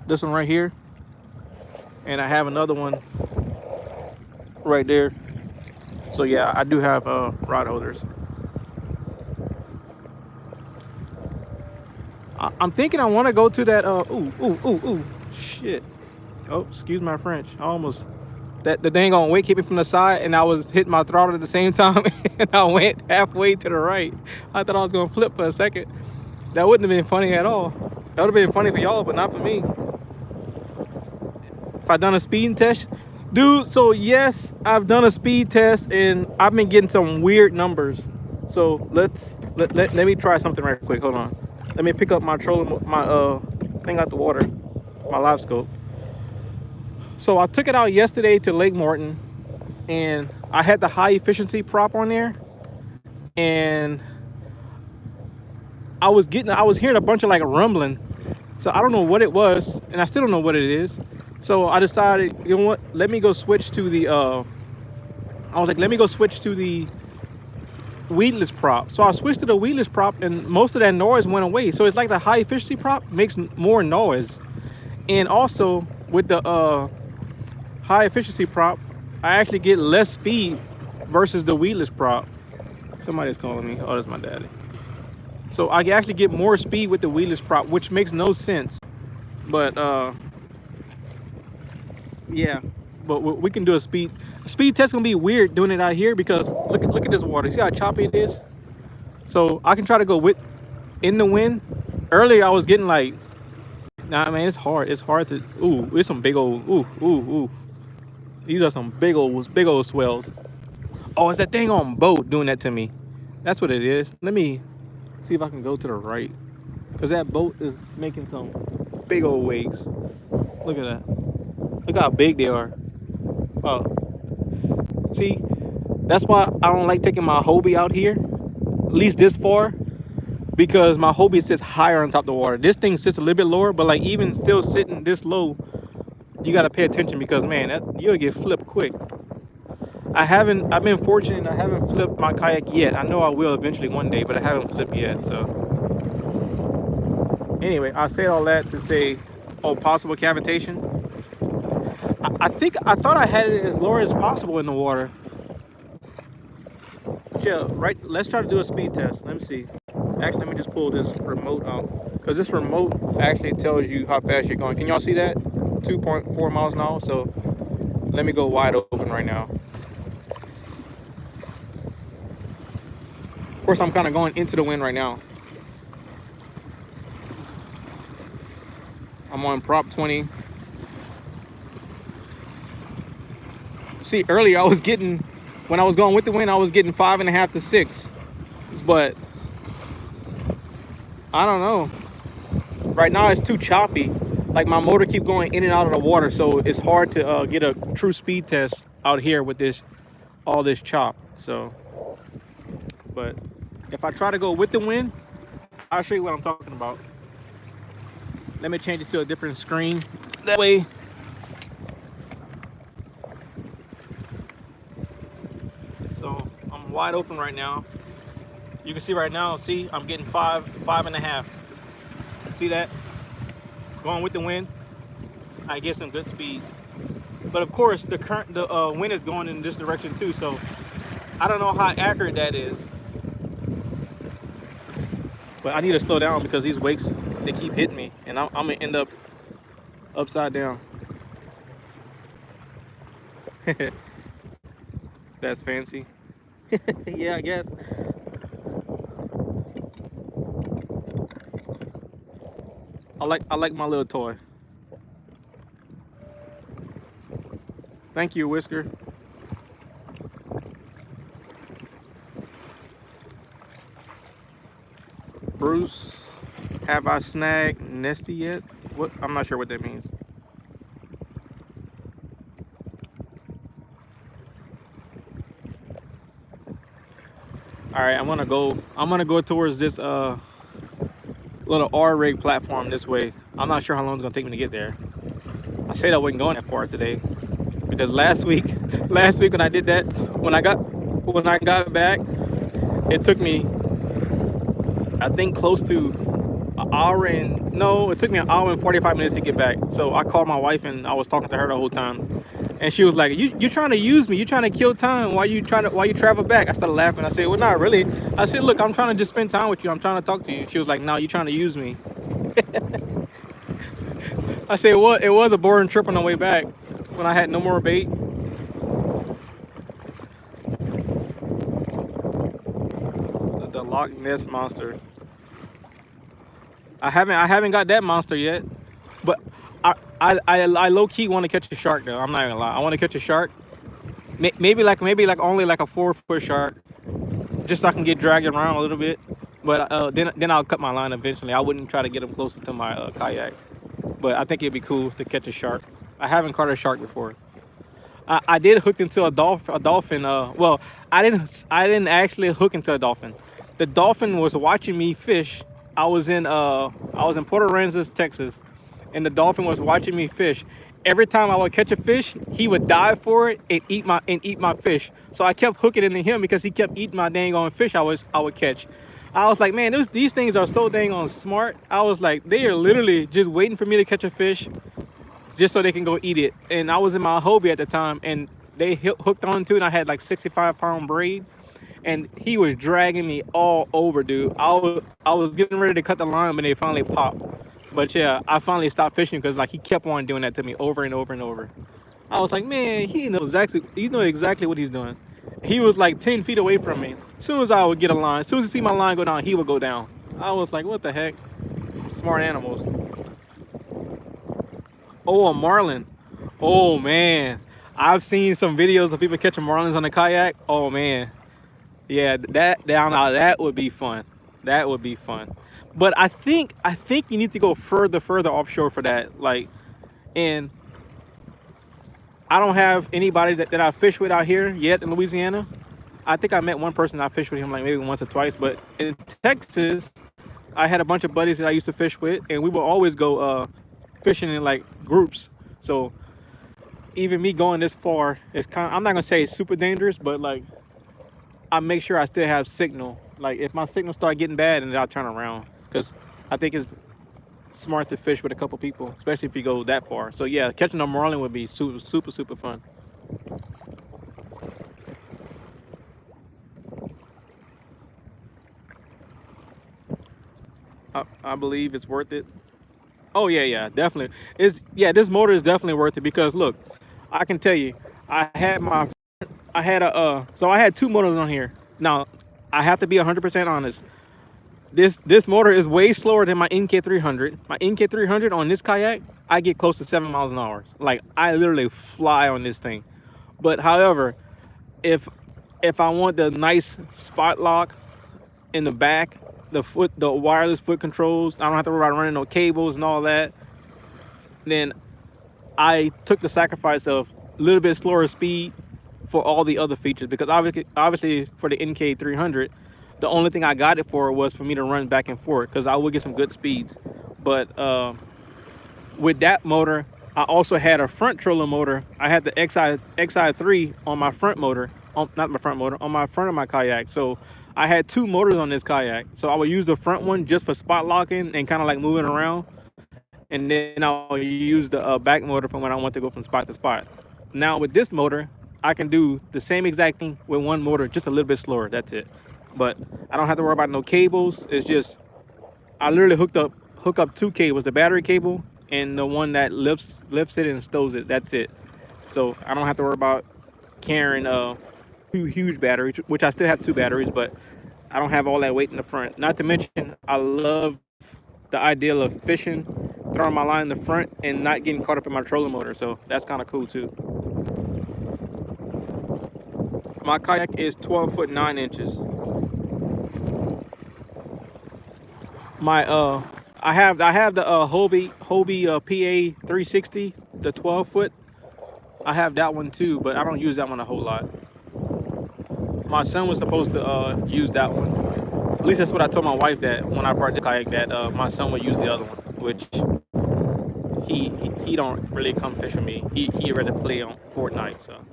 this one right here, and I have another one right there. So yeah, I do have rod holders. I'm thinking I want to go to that. Ooh, shit. Oh, excuse my French. I almost the dang on wake hit me from the side, and I was hitting my throttle at the same time, and I went halfway to the right. I thought I was gonna flip for a second. That wouldn't have been funny at all. That would have been funny for y'all, but not for me. If I done a speeding test, dude. So yes, I've done a speed test and I've been getting some weird numbers. So let me try something right quick. Hold on. Let me pick up my trolling, my thing out the water, my live scope. So I took it out yesterday to Lake Morton, and I had the high efficiency prop on there, and I was hearing a bunch of like a rumbling. So I don't know what it was, and I still don't know what it is. So I decided, you know what? Let me go switch to the. I was like, let me go switch to the weedless prop. So I switched to the weedless prop, and most of that noise went away. So it's like the high efficiency prop makes more noise, and also with the high efficiency prop, I actually get less speed versus the weedless prop. Somebody's calling me. Oh, that's my daddy. So I actually get more speed with the weedless prop, which makes no sense. But yeah, but we can do a speed test. Gonna be weird doing it out here because look at this water. See how choppy it is? So I can try to go with in the wind. Earlier I was getting like, nah man, it's hard. It's hard to. Ooh, it's some big old. Ooh. These are some big old swells. Oh, it's that thing on boat doing that to me. That's what it is. Let me see if I can go to the right, because that boat is making some big old waves. Look at that. Look how big they are. Oh, see, that's why I don't like taking my Hobie out here, at least this far, because my Hobie sits higher on top of the water. This thing sits a little bit lower, but like even still sitting this low, you gotta pay attention because man, you'll get flipped quick. I've been fortunate. I haven't flipped my kayak yet. I know I will eventually one day, but I haven't flipped yet. So anyway, I said all that to say, oh, possible cavitation. I thought I had it as low as possible in the water. Yeah, right. Let's try to do a speed test. Let me see. Actually, let me just pull this remote out, because this remote actually tells you how fast you're going. Can y'all see that? 2.4 miles an hour. So let me go wide open right now. Of course, I'm kind of going into the wind right now. I'm on prop 20. See, earlier I was getting, when I was going with the wind, I was getting 5.5 to 6. But I don't know. Right now it's too choppy. Like my motor keep going in and out of the water, so it's hard to get a true speed test out here with all this chop. So, but if I try to go with the wind, I'll show you what I'm talking about. Let me change it to a different screen. That way, so I'm wide open right now. You can see right now, see, I'm getting 5.5. See that? Going with the wind, I get some good speeds. But of course, the wind is going in this direction too, so I don't know how accurate that is. But I need to slow down because these wakes, they keep hitting me, and I'm gonna end up upside down. That's fancy. Yeah, I guess. I like my little toy. Thank you, Whisker. Bruce, have I snagged Nesty yet? What? I'm not sure what that means. All right, I'm gonna go towards this little R-rig platform this way. I'm not sure how long it's gonna take me to get there. I said I wasn't going that far today because last week when I did that, when I got back, it took me, I think, close to an hour and no, it took me an hour and 45 minutes to get back. So I called my wife and I was talking to her the whole time, and she was like, "You trying to use me? You trying to kill time? Why you travel back?" I started laughing. I said, "Well, not really." I said, "Look, I'm trying to just spend time with you. I'm trying to talk to you." She was like, "No, you trying to use me." I said, "Well, it was a boring trip on the way back when I had no more bait." The Loch Ness monster. I haven't got that monster yet, but I low key want to catch a shark though. I'm not gonna lie. I want to catch a shark. Maybe like only like a 4 foot shark, just so I can get dragged around a little bit. But then I'll cut my line eventually. I wouldn't try to get them closer to my kayak. But I think it'd be cool to catch a shark. I haven't caught a shark before. I did hook into a dolphin. A dolphin. Well, I didn't actually hook into a dolphin. The dolphin was watching me fish. I was in Port Aransas, Texas, and the dolphin was watching me fish. Every time I would catch a fish, he would dive for it and eat my fish. So I kept hooking into him because he kept eating my dang on fish I would catch. I was like, man, these things are so dang on smart. I was like, they are literally just waiting for me to catch a fish just so they can go eat it. And I was in my Hobie at the time, and they hooked onto it. And I had like 65-pound braid, and he was dragging me all over, dude. I was getting ready to cut the line, but they finally popped. But yeah, I finally stopped fishing because like he kept on doing that to me over and over and over. I was like, man, he knows exactly what he's doing. He was like 10 feet away from me. As soon as I would get a line, as soon as he see my line go down, he would go down. I was like, what the heck? Smart animals. Oh, a marlin. Oh man, I've seen some videos of people catching marlins on the kayak. Oh man, yeah, that down now that would be fun. That would be fun. But I think you need to go further offshore for that. Like, and I don't have anybody that I fish with out here yet in Louisiana. I think I met one person I fished with him like maybe once or twice. But in Texas, I had a bunch of buddies that I used to fish with, and we would always go fishing in like groups. So even me going this far is I'm not gonna say it's super dangerous, but like I make sure I still have signal. Like if my signal start getting bad, and then I'll turn around because I think it's smart to fish with a couple people, especially if you go that far. So yeah, catching a marlin would be super fun. I believe it's worth it. Oh yeah, definitely. It's yeah, this motor is definitely worth it because look, I can tell you, I had my I had a so I had two motors on here. Now, I have to be 100% honest. This motor is way slower than my NK300. My NK300 on this kayak, I get close to 7 miles an hour. Like I literally fly on this thing. But however, if if I want the nice spot lock in the back, the wireless foot controls, I don't have to worry about running no cables and all that, then I took the sacrifice of a little bit slower speed for all the other features because obviously for the NK300, the only thing I got it for was for me to run back and forth because I would get some good speeds. But with that motor, I also had a front trolling motor. I had the XI3 on my front motor, not my front motor, on my front of my kayak. So I had two motors on this kayak. So I would use the front one just for spot locking and kind of like moving around, and then I'll use the back motor for when I want to go from spot to spot. Now with this motor, I can do the same exact thing with one motor, just a little bit slower. That's it. But I don't have to worry about no cables. It's just I literally hook up two cables, the battery cable and the one that lifts it and stows it. That's it. So I don't have to worry about carrying two huge batteries, which I still have two batteries, but I don't have all that weight in the front. Not to mention, I love the idea of fishing, throwing my line in the front, and not getting caught up in my trolling motor. So that's kind of cool too. My kayak is 12 foot 9 inches. My I have the Hobie PA 360, the 12 foot. I have that one too, but I don't use that one a whole lot. My son was supposed to use that one. At least that's what I told my wife, that when I brought the kayak, that my son would use the other one, which he don't really come fish with me. He rather play on Fortnite. So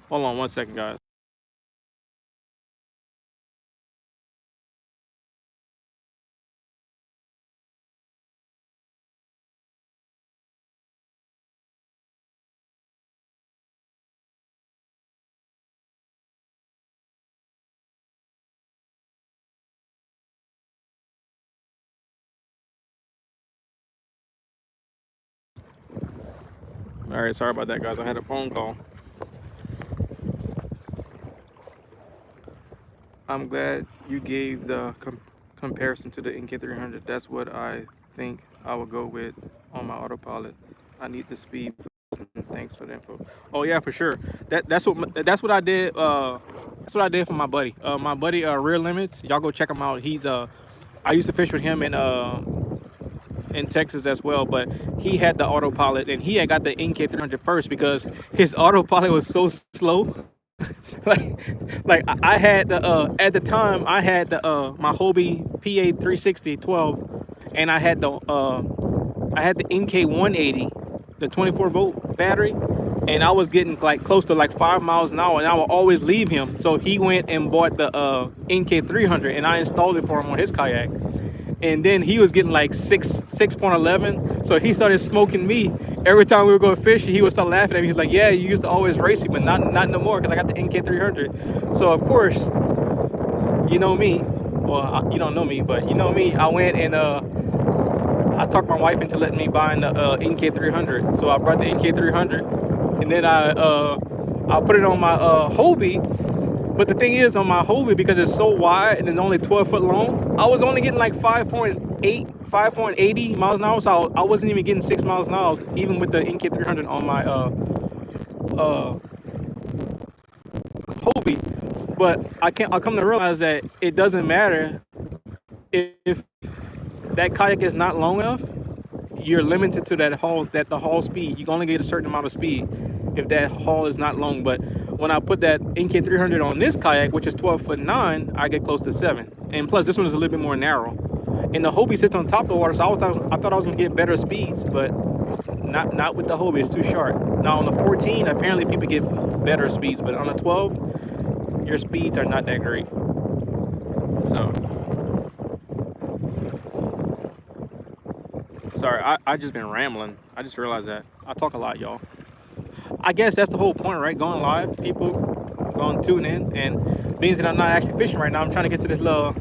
hold on one second, guys. All right, sorry about that, guys. I had a phone call. I'm glad you gave the comparison to the NK300. That's what I think I would go with on my autopilot. I need the speed. Thanks for the info. Oh yeah, for sure. That's what I did. That's what I did for my buddy. My buddy, Rear Limits. Y'all go check him out. He's I used to fish with him in Texas as well, but he had the autopilot and he had got the NK300 first because his autopilot was so slow. like I had the at the time I had the my Hobie PA 360 12, and I had the NK 180, the 24 volt battery, and I was getting like close to like 5 miles an hour, and I would always leave him. So he went and bought the NK 300, and I installed it for him on his kayak. And then he was getting like 6.11, so he started smoking me. Every time we would go fishing, he would start laughing at me. He's like, "Yeah, you used to always race me, but not no more, because I got the NK300." So of course, you know me. Well, you don't know me, but you know me. I went and I talked my wife into letting me buy the NK300. So I brought the NK300, and then I put it on my Hobie. But the thing is, on my Hobie, because it's so wide and it's only 12 foot long, I was only getting like 5.80 miles an hour. So I wasn't even getting 6 miles an hour, even with the NK300 on my Hobie. But I come to realize that it doesn't matter if that kayak is not long enough. You're limited to the haul speed. You can only get a certain amount of speed if that haul is not long. But when I put that NK300 on this kayak, which is 12'9", I get close to 7. And plus, this one is a little bit more narrow. And the Hobie sits on top of the water, so I thought I was gonna get better speeds, but not with the Hobie. It's too short. Now on the 14, apparently people get better speeds, but on the 12, your speeds are not that great. So, sorry, I just been rambling. I just realized that I talk a lot, y'all. I guess that's the whole point, right? Going live, people going to tune in, and being that I'm not actually fishing right now, I'm trying to get to this little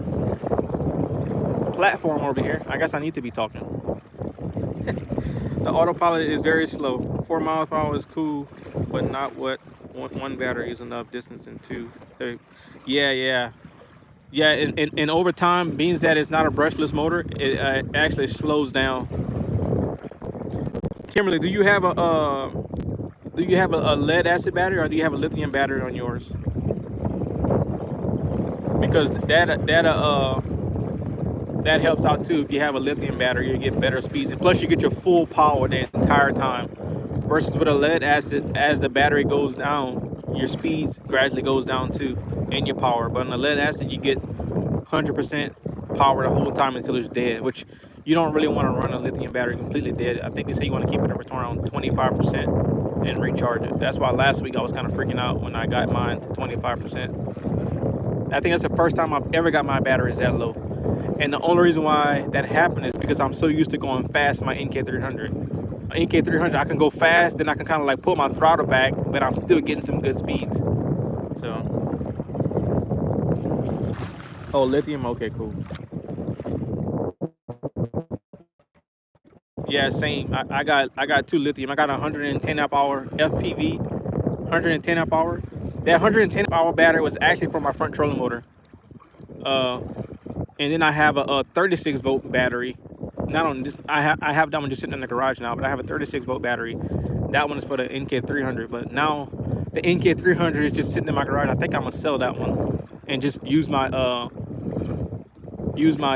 platform over here. I guess I need to be talking. The autopilot is very slow. 4 miles per hour is cool, but not what one battery is enough distance and two. Yeah. And over time, being that it's not a brushless motor, it actually slows down. Kimberly, do you have a lead acid battery, or do you have a lithium battery on yours? Because that helps out too. If you have a lithium battery, you get better speeds, and plus you get your full power the entire time. Versus with a lead acid, as the battery goes down, your speeds gradually goes down too, and your power. But on the lead acid, you get 100% power the whole time until it's dead, which you don't really want to run a lithium battery completely dead. I think they say you want to keep it around 25% and recharge it. That's why last week I was kind of freaking out when I got mine to 25%. I think that's the first time I've ever got my batteries that low. And the only reason why that happened is because I'm so used to going fast in my NK300. My NK300, I can go fast, then I can kind of like pull my throttle back, but I'm still getting some good speeds. So, oh, lithium, okay, cool. Yeah, same. I got two lithium. I got a 110 amp hour FPV, 110 amp hour. That 110 amp hour battery was actually for my front trolling motor. And then I have a 36 volt battery. Not on this. I have that one just sitting in the garage now, but I have a 36 volt battery. That one is for the NK300. But now the NK300 is just sitting in my garage. I think I'm gonna sell that one and just use my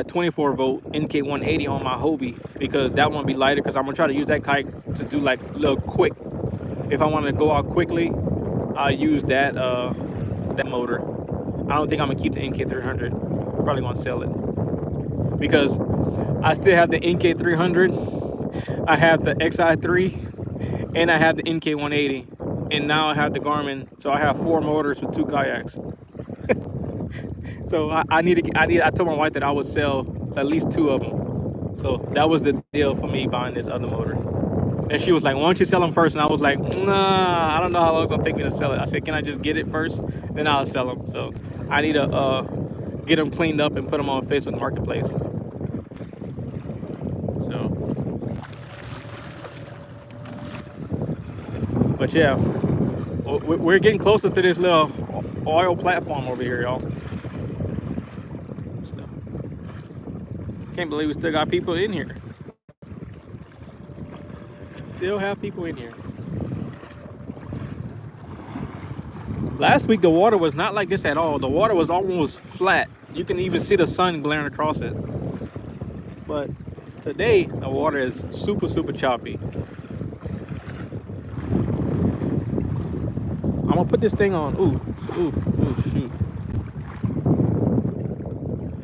24 volt NK180 on my Hobie, because that one will be lighter, because I'm gonna try to use that kayak to do like a little quick. If I want to go out quickly, I'll use that motor. I don't think I'm gonna keep the NK300. Probably gonna sell it, because I still have the NK300, I have the XI3, and I have the NK180, and now I have the Garmin. So I have 4 motors with 2 kayaks. So I told my wife that I would sell at least 2 of them. So that was the deal for me buying this other motor. And she was like, "Why don't you sell them first?" And I was like, "Nah, I don't know how long it's gonna take me to sell it." I said, "Can I just get it first, then I'll sell them?" So I need to get them cleaned up and put them on Facebook Marketplace. So, but yeah, we're getting closer to this little oil platform over here, y'all. Can't believe we still got people in here. Still have people in here. Last week the water was not like this at all. The water was almost flat. You can even see the sun glaring across it. But today the water is super choppy. I'm gonna put this thing on. Ooh, shoot.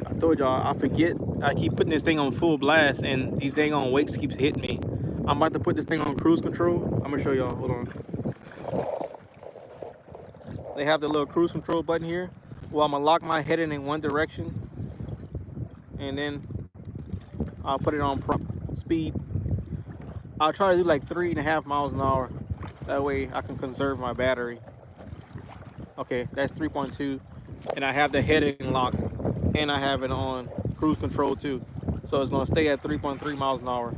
I told y'all I forget. I keep putting this thing on full blast and these dang on wakes keeps hitting me. I'm about to put this thing on cruise control. I'm gonna show y'all, hold on. They have the little cruise control button here. Well, I'm gonna lock my head in one direction and then I'll put it on prompt speed. I'll try to do like 3.5 miles an hour. That way I can conserve my battery. Okay, that's 3.2. And I have the heading locked and I have it on cruise control too. So it's gonna stay at 3.3 miles an hour.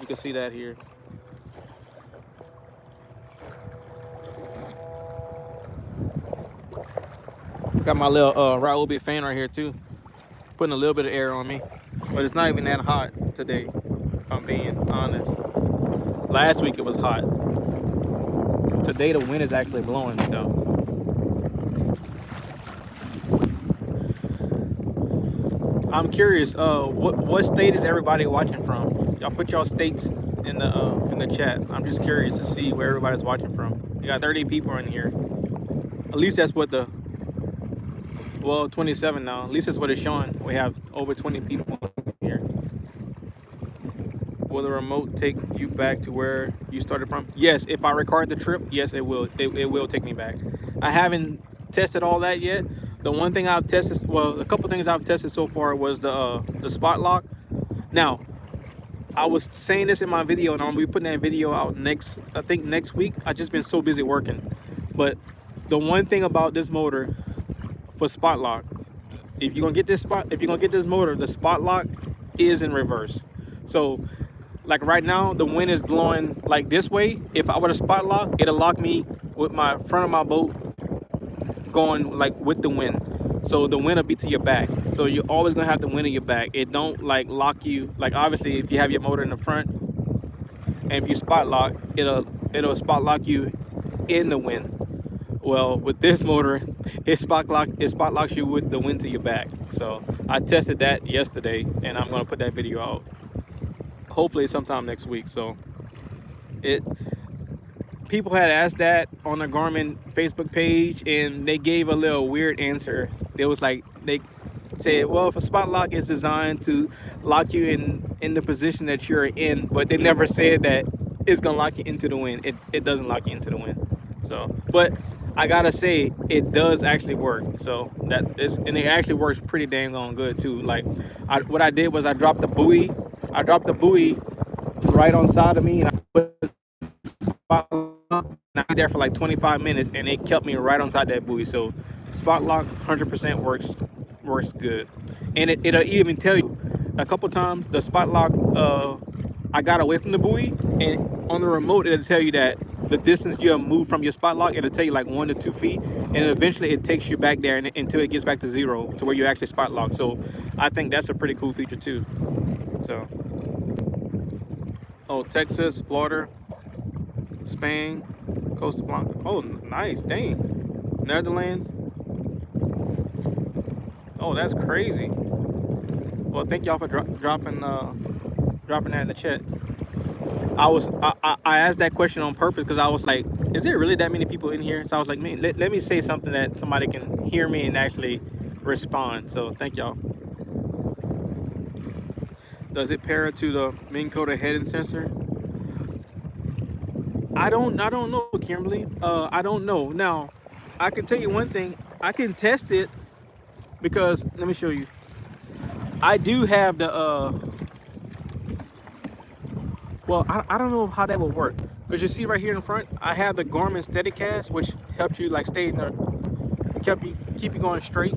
You can see that here. Got my little Ryobi fan right here too. Putting a little bit of air on me. But it's not even that hot today, if I'm being honest. Last week it was hot. Today the wind is actually blowing, so. I'm curious, what state is everybody watching from? Y'all put y'all states in the chat. I'm just curious to see where everybody's watching from. You got 30 people in here. At least that's what the, well, 27 now. At least that's what it's showing. We have over 20 people here. Will the remote take you back to where you started from? Yes, if I record the trip, yes, it will. It will take me back. I haven't tested all that yet. The one thing I've tested, well, a couple things I've tested so far was the spot lock. Now, I was saying this in my video, and I'm gonna be putting that video out I think next week. I've just been so busy working. But the one thing about this motor for spot lock, if you're gonna get this motor, the spot lock is in reverse. So like right now the wind is blowing like this way. If I were to spot lock, it'll lock me with my front of my boat going like with the wind, so the wind will be to your back. So you're always gonna have the wind in your back. It don't like lock you, like obviously if you have your motor in the front and if you spot lock, it'll spot lock you in the wind. Well, with this motor, it spot locks you with the wind to your back. So I tested that yesterday and I'm gonna put that video out hopefully sometime next week. So people had asked that on the Garmin Facebook page and they gave a little weird answer. They was like, they said, well, if a spot lock is designed to lock you in the position that you're in, but they never said that it's gonna lock you into the wind. It doesn't lock you into the wind. So, but I gotta say, it does actually work. So and it actually works pretty dang on good too. Like what I did was I dropped the buoy right on side of me and I put spot lock, and I was there for like 25 minutes and it kept me right on side that buoy. So spot lock 100% works good. And it'll even tell you a couple times the spot lock, I got away from the buoy, and on the remote it'll tell you that the distance you have moved from your spot lock, it'll tell you like 1 to 2 feet, and eventually it takes you back there until it gets back to 0 to where you actually spot lock. So I think that's a pretty cool feature too. So, oh, Texas, Florida, Spain, Costa Blanca. Oh, nice, dang. Netherlands. Oh, that's crazy. Well, thank y'all for dropping that in the chat. I asked that question on purpose because I was like, is there really that many people in here? So I was like, man, let me say something that somebody can hear me and actually respond. So thank y'all. Does it pair to the Minn Kota head-end sensor? I don't know, Kimberly. I don't know. Now, I can tell you one thing. I can test it because let me show you. I do have the well, I don't know how that will work, because you see right here in front I have the Garmin SteadyCast, which helps you like stay in the keep you going straight.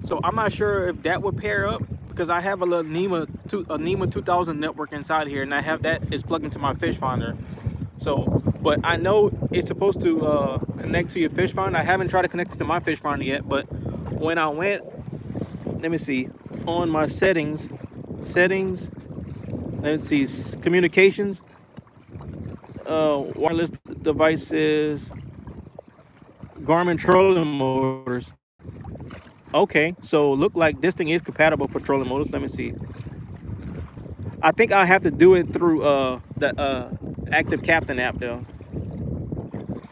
So I'm not sure if that would pair up, because I have a little NEMA 2000 network inside here, and I have that is plugged into my fish finder. So, but I know it's supposed to connect to your fish finder. I haven't tried to connect it to my fish finder yet, but when I went, let me see, on my settings, settings. Let's see, communications, wireless devices, Garmin trolling motors. Okay, so look like this thing is compatible for trolling motors. Let me see. I think I have to do it through the Active Captain app though.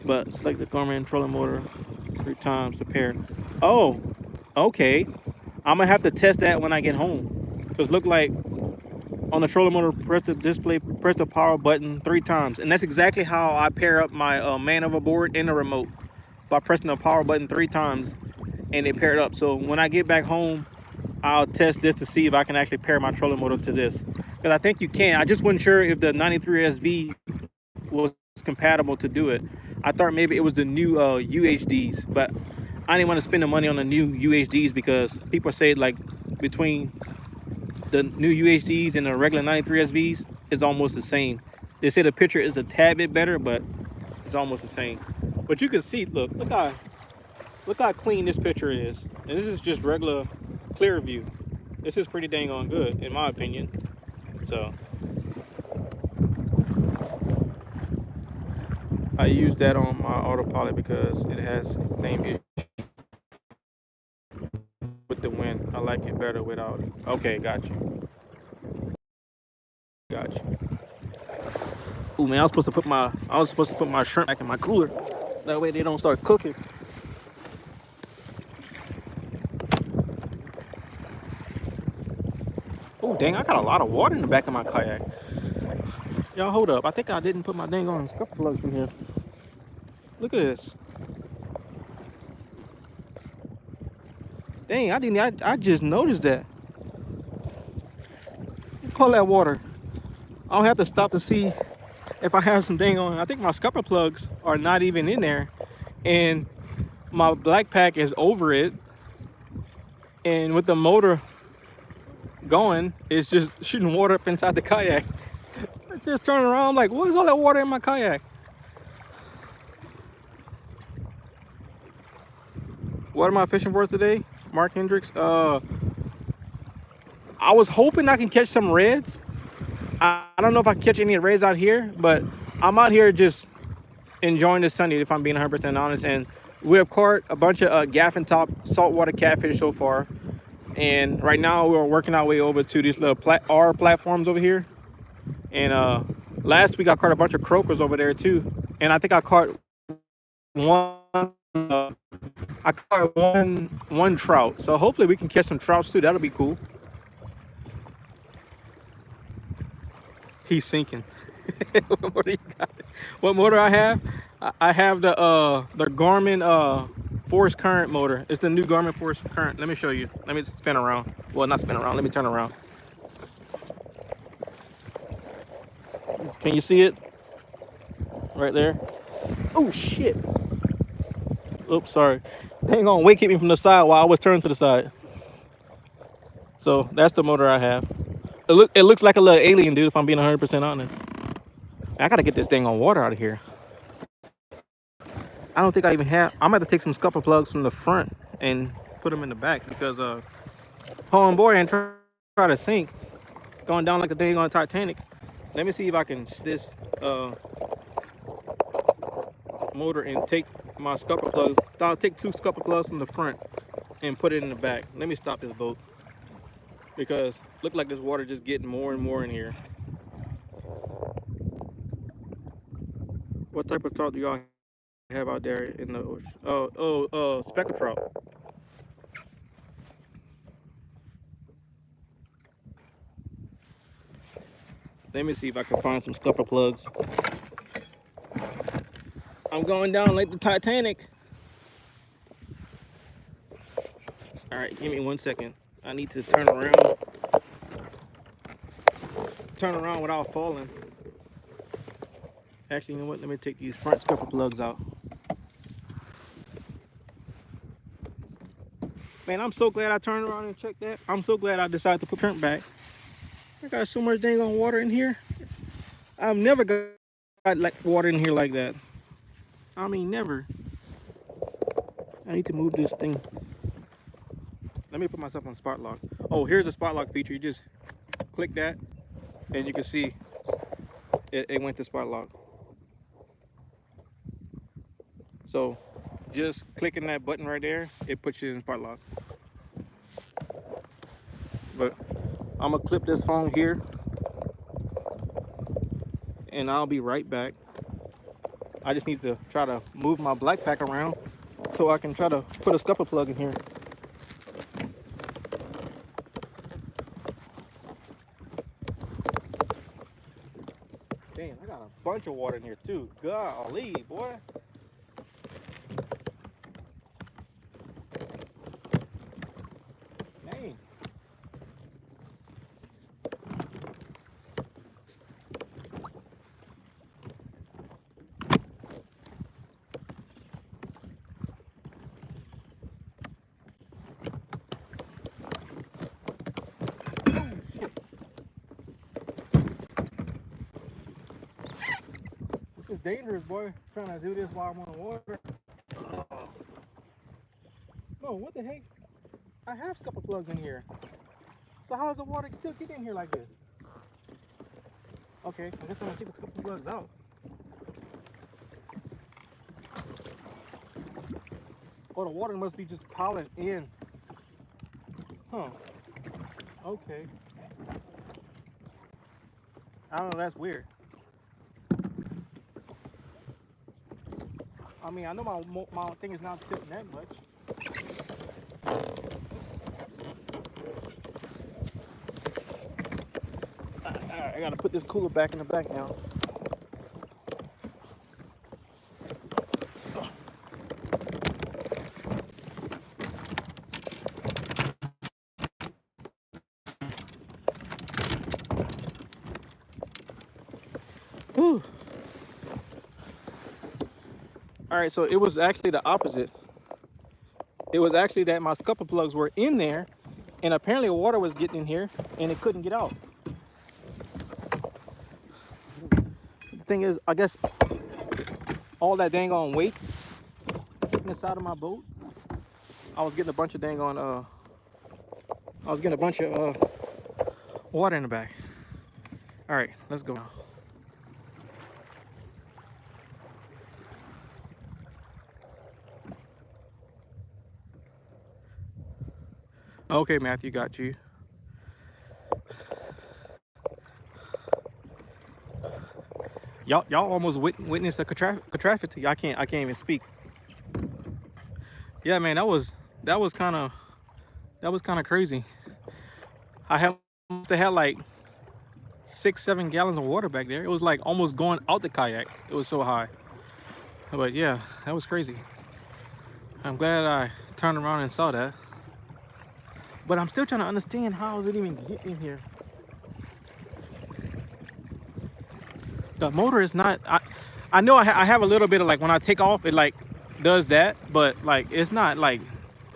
But select the Garmin trolling motor 3 times to pair. Oh, okay. I'm gonna have to test that when I get home. Cause look like on the trolling motor, press the display, press the power button 3 times, and that's exactly how I pair up my man overboard and the remote, by pressing the power button 3 times, and it paired up. So when I get back home, I'll test this to see if I can actually pair my trolling motor to this, because I think you can. I just wasn't sure if the 93SV was compatible to do it. I thought maybe it was the new UHDs, but I didn't want to spend the money on the new UHDs because people say like between the new UHDs and the regular 93SVs is almost the same. They say the picture is a tad bit better, but it's almost the same. But you can see, look how clean this picture is, and this is just regular clear view. This is pretty dang on good in my opinion. So I use that on my autopilot because it has the same issue with the wind. I like it better without it. Okay, got you. Got you. Ooh man, I was supposed to put my shrimp back in my cooler. That way they don't start cooking. Oh dang, I got a lot of water in the back of my kayak. Y'all hold up. I think I didn't put my dang on scuff plugs in here. Look at this. Dang, I just noticed that. Call that water. I don't have to stop to see if I have some dang on. I think my scupper plugs are not even in there, and my black pack is over it, and with the motor going, it's just shooting water up inside the kayak. I just turn around, I'm like, what is all that water in my kayak? What am I fishing for today? Mark Hendricks. I was hoping I can catch some reds. I don't know if I can catch any reds out here, but I'm out here just enjoying the Sunday, if I'm being 100% honest. And we have caught a bunch of gaffin top saltwater catfish so far. And right now we're working our way over to these little R platforms over here. And last week I caught a bunch of croakers over there too. And I think I caught one trout. So hopefully we can catch some trouts too. That'll be cool. He's sinking. What motor you got? What motor I have? I have the Garmin Force Current motor. It's the new Garmin Force Current. Let me show you. Let me spin around. Well, not spin around. Let me turn around. Can you see it? Right there. Oh shit. Oops, sorry. Dang on, weight hit me from the side while I was turning to the side. So that's the motor I have. It looks like a little alien, dude, if I'm being 100% honest. I gotta get this thing on water out of here. I don't think I even have. I'm gonna have to take some scupper plugs from the front and put them in the back because homeboy and try to sink, going down like the thing on Titanic. Let me see if I can this motor and take my scupper plugs. I'll take 2 scupper plugs from the front and put it in the back. Let me stop this boat because look like this water just getting more and more in here. What type of trout do y'all have out there in the ocean? Speckled trout. Let me see if I can find some scupper plugs. I'm going down like the Titanic. All right, give me 1 second. I need to turn around. Turn around without falling. Actually, you know what? Let me take these front scupper plugs out. Man, I'm so glad I turned around and checked that. I'm so glad I decided to put shrimp back. I got so much dang on water in here. I've never got like water in here like that. I mean, never. I need to move this thing. Let me put myself on spot lock. Oh, here's the spot lock feature. You just click that, and you can see it went to spark lock. So just clicking that button right there, it puts you in spark lock. But I'm gonna clip this phone here, and I'll be right back. I just need to try to move my black pack around so I can try to put a scupper plug in here. Damn, I got a bunch of water in here too. Golly, boy. Dang. This is dangerous, boy. Trying to do this while I'm on the water. No, what the heck? I have scupper plugs in here. So how is the water still getting in here like this? Okay, I guess I'm gonna take the scupper plugs out. Oh, the water must be just piling in. Huh. Okay. I don't know, that's weird. I mean, I know my thing is not tilting that much. Alright, I gotta put this cooler back in the back now. Whew. Alright, so it was actually the opposite. It was actually that my scupper plugs were in there, and apparently water was getting in here, and it couldn't get out. The thing is, I guess all that dang on weight hitting the side of my boat, I was getting a bunch of dang on water in the back. All right, let's go now. Okay, Matthew, got you. Y'all almost witnessed a catastrophe. I can't even speak. Yeah, man, that was kind of crazy. Must have had like 6-7 gallons of water back there. It was like almost going out the kayak. It was so high. But yeah, that was crazy. I'm glad I turned around and saw that. But I'm still trying to understand how is it even getting in here. The motor is not. I know I have a little bit of like when I take off, it like does that, but like it's not like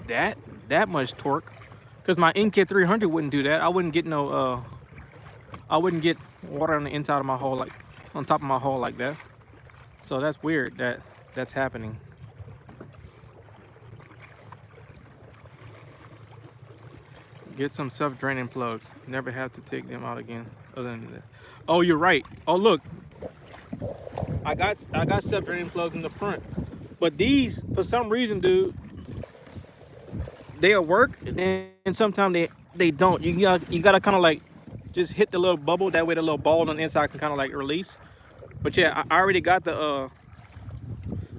that much torque. Because my Incat 300 wouldn't do that. I wouldn't get no. I wouldn't get water on the inside of my hull, like on top of my hull like that. So that's weird that that's happening. Get some self-draining plugs. Never have to take them out again. Other than that. Oh, you're right. Oh, look. I got self-draining plugs in the front, but these, for some reason, dude, they'll work, and sometimes they don't. You gotta kind of like just hit the little bubble. That way, the little ball on the inside can kind of like release. But yeah, I already got the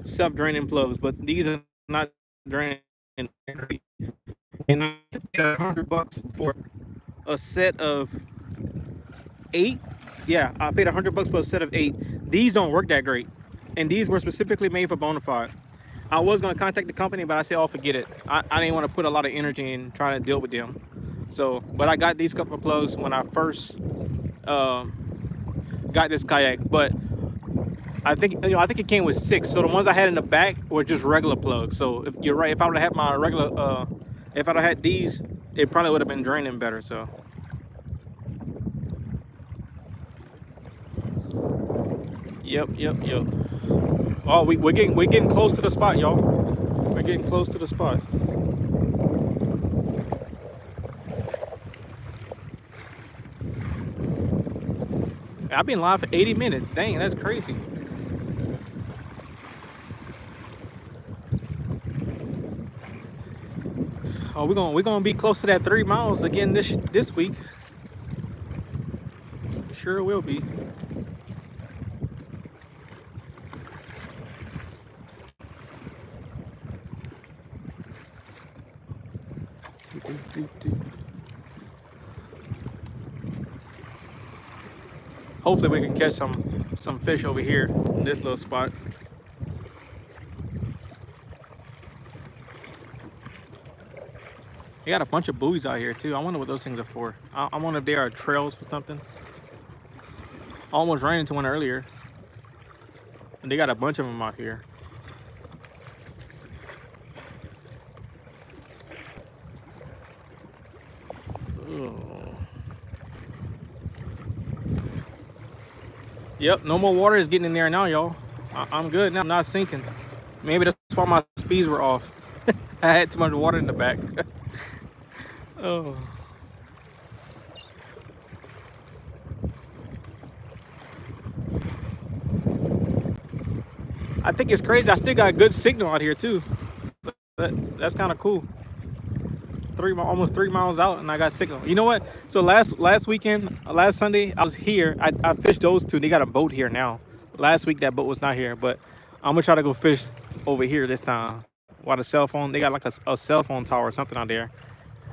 self-draining plugs, but these are not draining. And I paid $100 for a set of 8. Yeah, I paid $100 for a set of 8. These don't work that great, and these were specifically made for Bonafide. I was gonna contact the company, but I said, "Oh, forget it. I didn't want to put a lot of energy in trying to deal with them." So, but I got these couple of plugs when I first got this kayak. But I think it came with 6. So the ones I had in the back were just regular plugs. So if you're right, if I would have had my regular, if I'd have had these, it probably would have been draining better. So. Yep. Oh, we're getting close to the spot, y'all. We're getting close to the spot. I've been live for 80 minutes. Dang, that's crazy. Oh, we're gonna be close to that 3 miles again this week. Sure will be. Hopefully we can catch some fish over here in this little spot. They got a bunch of buoys out here too. I wonder what those things are for. I wonder if they are trails for something. I almost ran into one earlier. And they got a bunch of them out here. Oh. Yep, no more water is getting in there now, y'all. I'm good now. I'm not sinking. Maybe that's why my speeds were off. I had too much water in the back. Oh. I think it's crazy. I still got a good signal out here too. That's kind of cool. Almost 3 miles out, and I got signal. You know what? So last weekend, last Sunday, I was here. I fished those two. They got a boat here now. Last week that boat was not here, but I'm gonna try to go fish over here this time. While the cell phone, they got like a cell phone tower or something out there.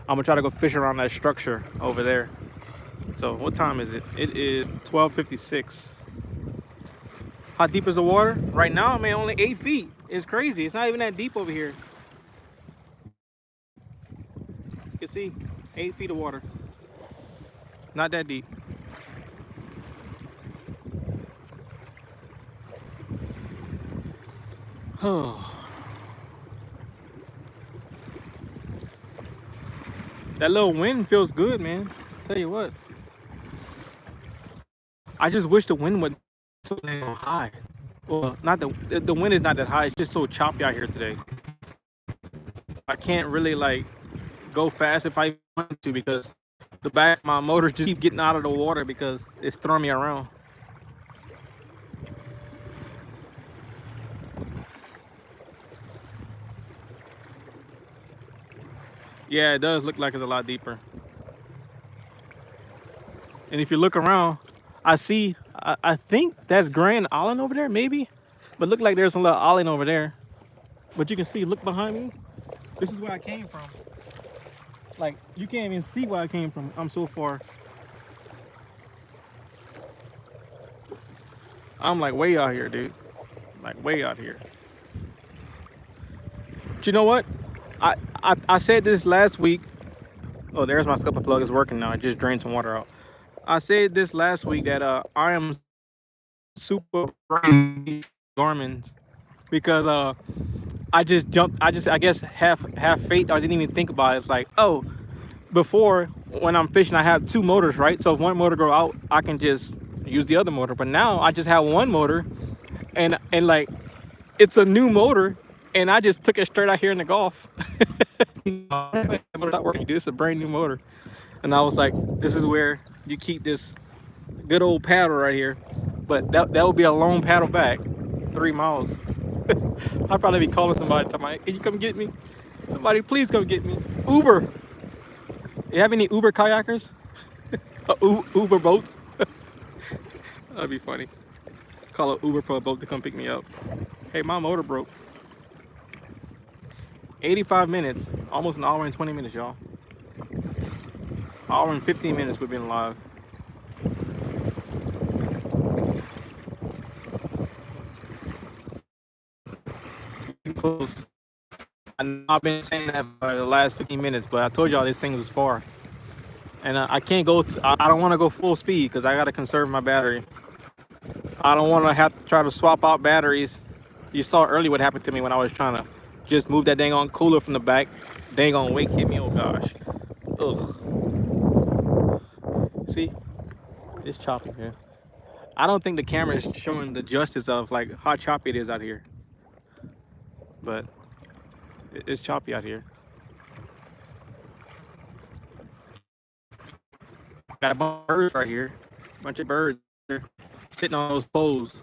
I'm gonna try to go fish around that structure over there. So what time is it? It is 12:56. How deep is the water? Right now, man, only 8 feet. It's crazy. It's not even that deep over here. You can see 8 feet of water. Not that deep. Oh. That little wind feels good, man. Tell you what. I just wish the wind wasn't so damn high. Well, not the wind is not that high. It's just so choppy out here today. I can't really like go fast if I want to because the back of my motor just keep getting out of the water because it's throwing me around. Yeah, it does look like it's a lot deeper. And if you look around, I see, I think that's Grand Island over there, maybe. But look like there's a little island over there. But you can see, look behind me. This is where I came from. Like, you can't even see where I came from. I'm so far. I'm like way out here, dude. Like way out here. But you know what? I said this last week. Oh, there's my scupper plug. It's working now. I just drained some water out. I said this last week that I am super Garmin's because I just jumped. I guess half fate. I didn't even think about it. It's like, oh, before when I'm fishing, I have two motors, right? So if one motor go out, I can just use the other motor. But now I just have one motor, and like it's a new motor, and I just took it straight out here in the Gulf. Not working. This is a brand new motor, and I was like, this is where you keep this good old paddle right here. But that would be a long paddle back, 3 miles. I'll probably be calling somebody, talking, can you come get me? Somebody please come get me. Uber. You have any Uber kayakers? Uber boats? That'd be funny. Call an Uber for a boat to come pick me up. Hey, my motor broke. 85 minutes, almost an hour and 20 minutes, y'all. Hour and 15 minutes we've been live. Close. I've been saying that for the last 15 minutes, but I told y'all this thing was far. And I can't go, I don't want to go full speed because I got to conserve my battery. I don't want to have to try to swap out batteries. You saw earlier what happened to me when I was trying to just move that dang on cooler from the back. Dang on wake hit me, oh gosh. Ugh. See, it's choppy here. I don't think the camera is showing the justice of like how choppy it is out here. But it's choppy out here. Got a bunch of birds right here. Bunch of birds. sitting on those poles.